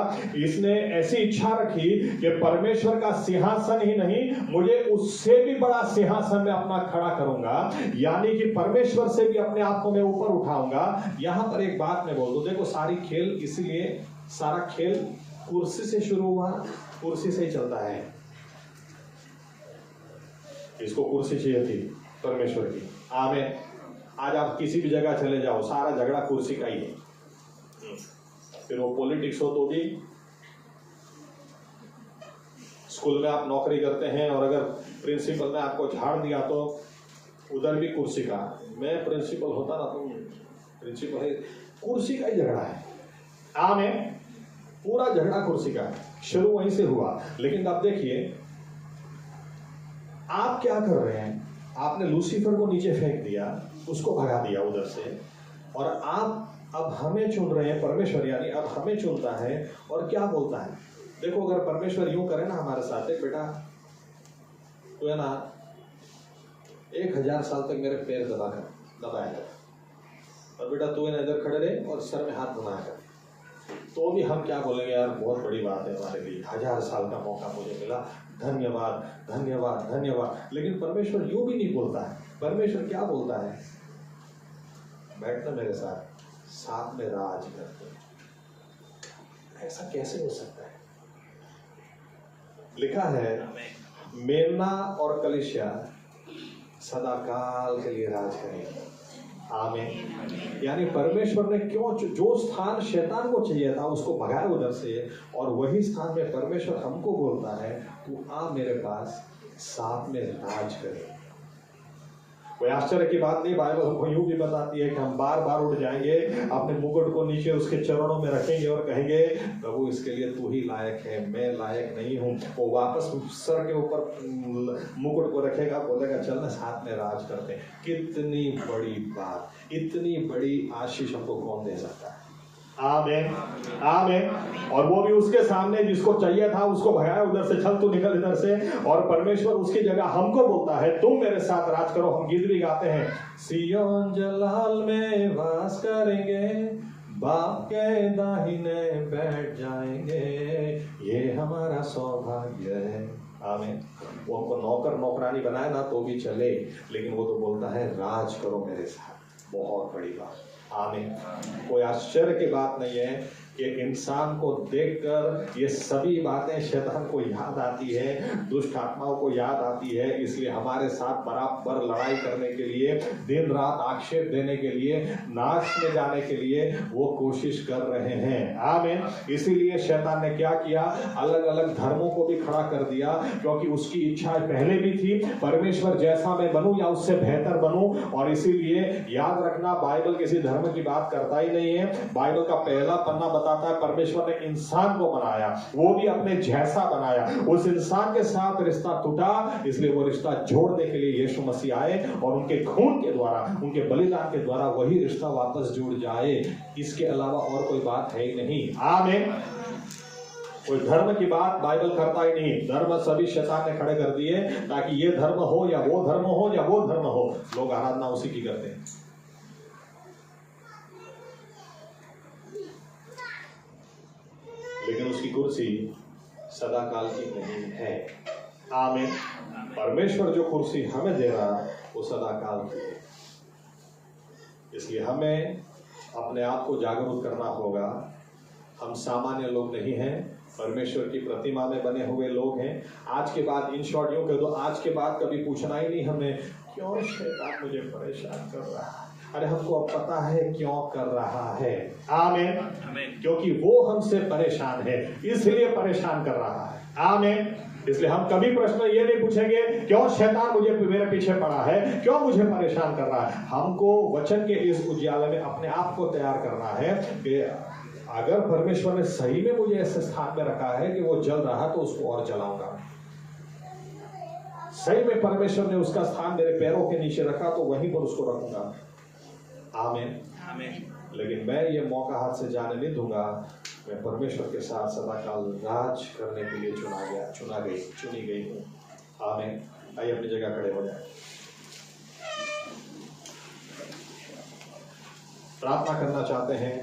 इसने ऐसी इच्छा रखी कि परमेश्वर का सिंहासन ही नहीं, मुझे उससे भी बड़ा सिंहासन में अपना खड़ा करूंगा, यानी कि परमेश्वर से भी अपने आप को मैं ऊपर उठाऊंगा. यहां पर एक बात मैं बोल दूं, देखो सारी खेल, इसीलिए सारा खेल कुर्सी से शुरू हुआ, कुर्सी से ही चलता है. इसको कुर्सी चाहिए थी परमेश्वर की. आमीन. आज आप किसी भी जगह चले जाओ, सारा झगड़ा कुर्सी का ही है. फिर वो पॉलिटिक्स हो तो भी, स्कूल में आप नौकरी करते हैं और अगर प्रिंसिपल ने आपको झाड़ दिया तो उधर भी कुर्सी का. मैं प्रिंसिपल होता ना, तुम प्रिंसिपल है, कुर्सी का ही झगड़ा है. आमीन. पूरा झगड़ा कुर्सी का शुरू वहीं से हुआ. लेकिन अब देखिए आप क्या कर रहे हैं, आपने लूसीफर को नीचे फेंक दिया, उसको भगा दिया उधर से, और आप अब हमें चुन रहे हैं. परमेश्वर यानी अब हमें चुनता है और क्या बोलता है. देखो अगर परमेश्वर यूं करे ना हमारे साथ, बेटा तो है ना 1000 साल तक मेरे पैर दबाया कर, और बेटा तू है ना इधर खड़े रहे और सर में हाथ घुमाया कर, तो भी हम क्या बोलेंगे, यार बहुत बड़ी बात है हमारे लिए, 1000 साल का मौका मुझे मिला, धन्यवाद धन्यवाद धन्यवाद. लेकिन परमेश्वर यूं भी नहीं बोलता है. परमेश्वर क्या बोलता है, बैठना मेरे साथ, साथ में राज करते. ऐसा कैसे हो सकता है? लिखा है मेमना और कलिसिया सदाकाल के लिए राज करेंगे. आमीन. यानी परमेश्वर ने क्यों जो स्थान शैतान को चाहिए था उसको भगाया उधर से, और वही स्थान में परमेश्वर हमको बोलता है तू आ मेरे पास, साथ में राज करे. कोई आश्चर्य की बात नहीं. बाइबल हमको यूं भी बताती है कि हम बार बार उठ जाएंगे, अपने मुकुट को नीचे उसके चरणों में रखेंगे और कहेंगे प्रभु इसके लिए तू ही लायक है, मैं लायक नहीं हूं. वो वापस सर के ऊपर मुकुट को रखेगा, बोलेगा चल ना साथ में राज करते हैं. कितनी बड़ी बात, इतनी बड़ी आशीष हमको कौन दे सकता है. आमीन आमीन. और वो भी उसके सामने जिसको चाहिए था उसको भगाया उधर से, चल तू निकल इधर से, और परमेश्वर उसकी जगह हमको बोलता है तुम मेरे साथ राज करो. हम गीत भी गाते हैं, सियोन जलाल में वास करेंगे, बाप के दाहिने बैठ जाएंगे, ये हमारा सौभाग्य है. आमीन. वो हमको नौकर नौकरानी बनाए ना तो भी चले, लेकिन वो तो बोलता है राज करो मेरे साथ. बहुत बड़ी बात. आमीन. कोई आश्चर्य की बात नहीं है कि इंसान को देखकर ये सभी बातें शैतान को याद आती है, दुष्ट आत्माओं को याद आती है. इसलिए हमारे साथ बराबर लड़ाई करने के लिए, दिन रात आक्षेप देने के लिए, नाश में जाने के लिए वो कोशिश कर रहे हैं. आमीन. इसीलिए शैतान ने क्या किया, अलग अलग धर्मों को भी खड़ा कर दिया, क्योंकि उसकी इच्छा पहले भी थी परमेश्वर जैसा मैं बनूं या उससे बेहतर बनूं. और इसीलिए याद रखना, बाइबल किसी धर्म की बात करता ही नहीं है. बाइबल का पहला पन्ना बताता है परमेश्वर ने इंसान को बनाया, वो भी अपने जैसा बनाया. उस इंसान के साथ रिश्ता टूटा, इसलिए वो रिश्ता जोड़ने के लिए यीशु मसीह आए, और उनके खून के द्वारा, उनके बलिदान के द्वारा वही रिश्ता वापस जुड़ जाए. इसके अलावा और कोई बात है ही नहीं. आमीन. कोई धर्म की बात बाइबल करता ही नहीं. धर्म सभी शैतान ने खड़े कर दिए, ताकि ये धर्म हो या वो धर्म हो या वो धर्म हो, लोग आराधना उसी की करते हैं. लेकिन उसकी कुर्सी सदा काल की नहीं है. आमीन. परमेश्वर जो कुर्सी हमें दे रहा वो सदा काल की है. इसलिए हमें अपने आप को जागरूक करना होगा. हम सामान्य लोग नहीं हैं, परमेश्वर की प्रतिमा में बने हुए लोग हैं. आज के बाद, इन शॉर्ट यूं कह दो, आज के बाद कभी पूछना ही नहीं हमें क्यों शैतान मुझे परेशान कर रहा है. अरे हमको अब पता है क्यों कर रहा है. आमीन. क्योंकि वो हमसे परेशान है, इसलिए परेशान कर रहा है. आमीन. इसलिए हम कभी प्रश्न ये नहीं पूछेंगे क्यों शैतान मुझे मेरे पीछे पड़ा है, क्यों मुझे परेशान कर रहा है. हमको वचन के इस उजियाले में अपने आप को तैयार करना है कि अगर परमेश्वर ने सही में मुझे ऐसे स्थान में रखा है कि वो जल रहा है तो उसको और जलाऊंगा. सही में परमेश्वर ने उसका स्थान मेरे पैरों के नीचे रखा तो वहीं पर उसको रखूंगा। आमीन। आमीन। लेकिन मैं ये मौका हाथ से जाने नहीं दूंगा। मैं परमेश्वर के साथ सदाकाल राज करने के लिए चुनी गई हूँ। आमीन। आइए अपनी जगह खड़े हो जाए, प्रार्थना करना चाहते हैं।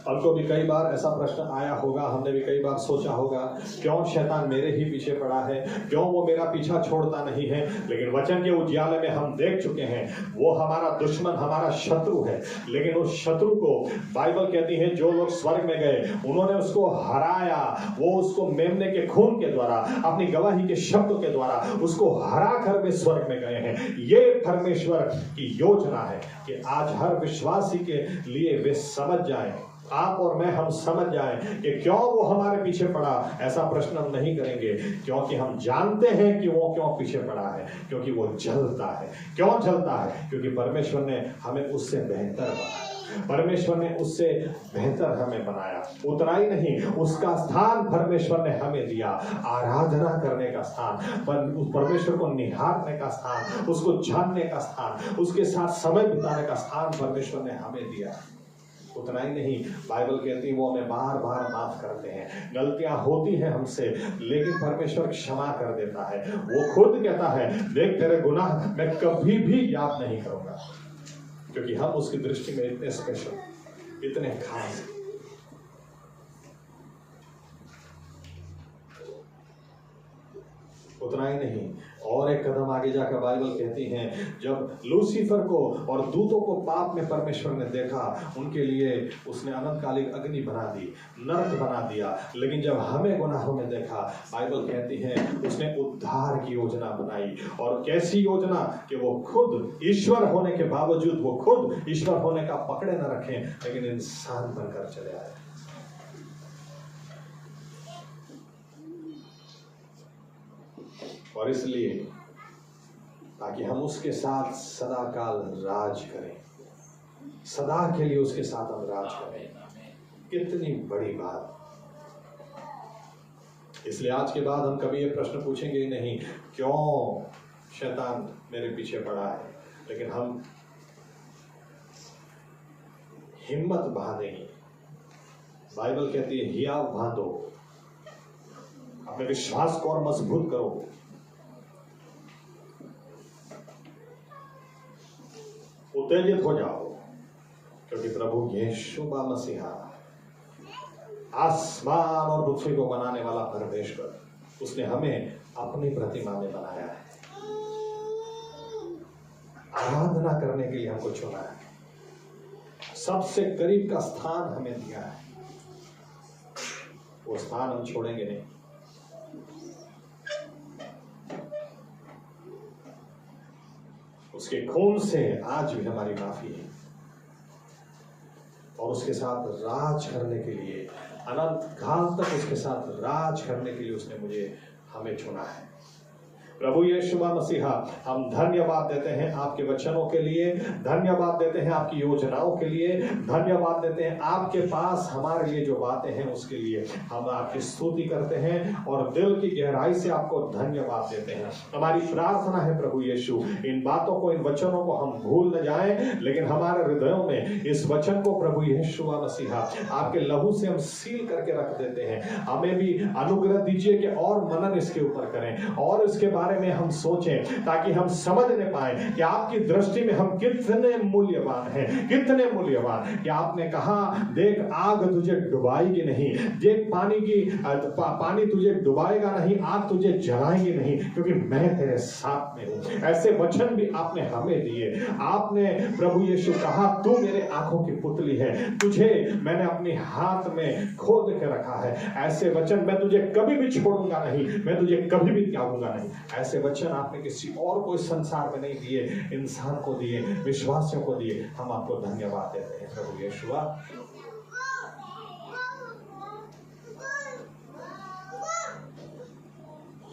हमको भी कई बार ऐसा प्रश्न आया होगा, हमने भी कई बार सोचा होगा, क्यों शैतान मेरे ही पीछे पड़ा है, क्यों वो मेरा पीछा छोड़ता नहीं है। लेकिन वचन के उजियाले में हम देख चुके हैं वो हमारा दुश्मन, हमारा शत्रु है। लेकिन उस शत्रु को बाइबल कहती है जो लोग स्वर्ग में गए उन्होंने उसको हराया। वो उसको मेमने के खून के द्वारा, अपनी गवाही के शब्द के द्वारा उसको हरा कर वे स्वर्ग में गए हैं। ये परमेश्वर की योजना है कि आज हर विश्वासी के लिए वे समझ जाएं, आप और मैं हम समझ जाएं कि क्यों वो हमारे पीछे पड़ा। ऐसा प्रश्न हम नहीं करेंगे, क्योंकि हम जानते हैं कि वो क्यों पीछे पड़ा है। क्योंकि वो जलता है। क्यों जलता है? क्योंकि परमेश्वर ने हमें उससे बेहतर बनाया। परमेश्वर ने उससे बेहतर हमें बनाया। उतना ही नहीं, उसका स्थान परमेश्वर ने हमें दिया, आराधना करने का स्थान, परमेश्वर को निहारने का स्थान, उसको जानने का स्थान, उसके साथ समय बिताने का स्थान परमेश्वर ने हमें दिया। उतना ही नहीं, बाइबल कहती है वो हमें बार बार माफ करते हैं। गलतियां होती हैं हमसे, लेकिन परमेश्वर क्षमा कर देता है। वो खुद कहता है देख तेरे गुनाह मैं कभी भी याद नहीं करूंगा। क्योंकि हम उसकी दृष्टि में इतने स्पेशल, इतने खास। उतना ही नहीं, और एक कदम आगे जाकर बाइबल कहती है जब लूसीफर को और दूतों को पाप में परमेश्वर ने देखा, उनके लिए उसने अनंतकालिक अग्नि बना दी, नरक बना दिया। लेकिन जब हमें गुनाहों में देखा, बाइबल कहती है उसने उद्धार की योजना बनाई। और कैसी योजना कि वो खुद ईश्वर होने के बावजूद, वो खुद ईश्वर होने का पकड़े न रखें, लेकिन इंसान बनकर चले आए। और इसलिए ताकि हम उसके साथ सदा काल राज करें, सदा के लिए उसके साथ हम राज करें। कितनी बड़ी बात। इसलिए आज के बाद हम कभी ये प्रश्न पूछेंगे ही नहीं क्यों शैतान मेरे पीछे पड़ा है, लेकिन हम हिम्मत बांधेंगे। बाइबल कहती है हियाव बांधो, अपने विश्वास को और मजबूत करो। उत्तेजित हो जाओ, क्योंकि प्रभु यीशु मसीहा, आसमान और पृथ्वी को बनाने वाला परमेश्वर, उसने हमें अपनी प्रतिमा में बनाया है। आराधना करने के लिए हमको चुना है। सबसे करीब का स्थान हमें दिया है। वो स्थान हम छोड़ेंगे नहीं। उसके खून से आज भी हमारी माफी है। और उसके साथ राज करने के लिए, अनंत काल तक उसके साथ राज करने के लिए उसने हमें चुना है। प्रभु यीशु मसीहा, हम धन्यवाद देते हैं आपके वचनों के लिए, धन्यवाद देते हैं आपकी योजनाओं के लिए, धन्यवाद देते हैं आपके पास हमारे लिए जो बातें हैं उसके लिए। हम आपकी स्तुति करते हैं और दिल की गहराई से आपको धन्यवाद देते हैं। हमारी प्रार्थना है प्रभु यीशु, इन बातों को, इन वचनों को हम भूल न जाएं, लेकिन हमारे हृदयों में इस वचन को प्रभु यीशु मसीहा आपके लहू से हम सील करके रख देते हैं। हमें भी अनुग्रह दीजिए कि और मनन इसके ऊपर करें और इसके बारे में हम सोचें, ताकि हम समझने पाए कि आपकी दृष्टि में हम कितने मूल्यवान हैं, कितने मूल्यवान। कि आपने कहा देख आग तुझे डुबाएगी नहीं, देख पानी तुझे डुबाएगा नहीं, आग तुझे जलाएगी नहीं, क्योंकि मैं तेरे साथ में हूं। ऐसे वचन भी आपने हमें दिए। आपने प्रभु यीशु कहा तू मेरे आंखों की पुतली है, तुझे मैंने अपने हाथ में खोद के रखा है। ऐसे वचन, मैं तुझे कभी भी छोड़ूंगा नहीं, मैं तुझे कभी भी त्यागूंगा नहीं। ऐसे वचन आपने किसी और को इस संसार में नहीं दिए, इंसान को दिए, विश्वासियों को दिए। हम आपको धन्यवाद देते हैं प्रभु यीशु।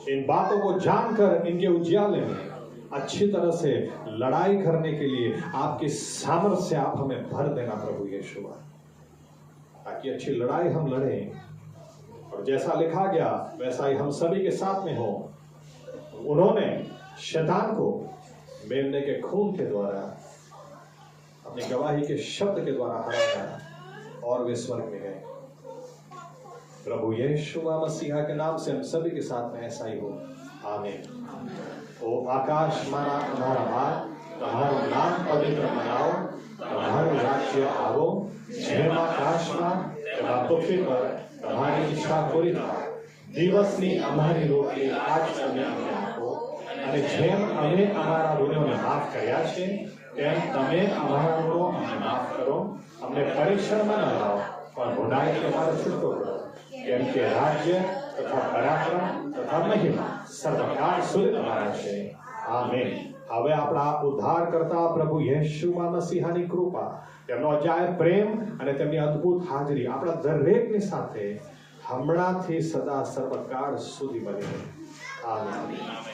इन बातों को जानकर इनके उजियाले में अच्छी तरह से लड़ाई करने के लिए आपकी सामर्थ्य आप हमें भर देना प्रभु यीशु, ताकि अच्छी लड़ाई हम लड़ें और जैसा लिखा गया वैसा ही हम सभी के साथ में हो। उन्होंने शैतान को मेमने के खून के द्वारा अपनी गवाही के शब्द के द्वारा हराया और वे स्वर्ग में गए। प्रभु यीशु मसीहा के नाम से हम सभी के साथ में ऐसा ही हो। आमीन। ओ आकाश माना हमारा भार, તમારું નામ પવિત્ર બનાવો, તમારું રાજ્ય આવો, જેમ આકાશમાં તેમ પૃથ્વી પર તમારી ઈચ્છા પૂરી થાય। દિવસની અમારી રોટલી આજ તમે અમને આપો, અને જેમ અમે અમારા ઋણોને માફ કર્યા છે તેમ તમે અમારા ઋણો અમને માફ કરો। અમને પરીક્ષણમાં ન લાવો, પણ બુરાઈથી અમારો છૂટકો કરો, કેમ કે રાજ્ય તથા પરાક્રમ તથા મહિમા સર્વકાળ સુધી તમારા છે। આમેન। હવે આપણા ઉદ્ધારકર્તા પ્રભુ યેશુમાં મસીહાની કૃપા, તેમનો અજાયબ પ્રેમ અને તેમની અદ્ભુત હાજરી આપણા દરેકની સાથે હમણાંથી સદા સર્વકાળ સુધી બની રહે। આમેન।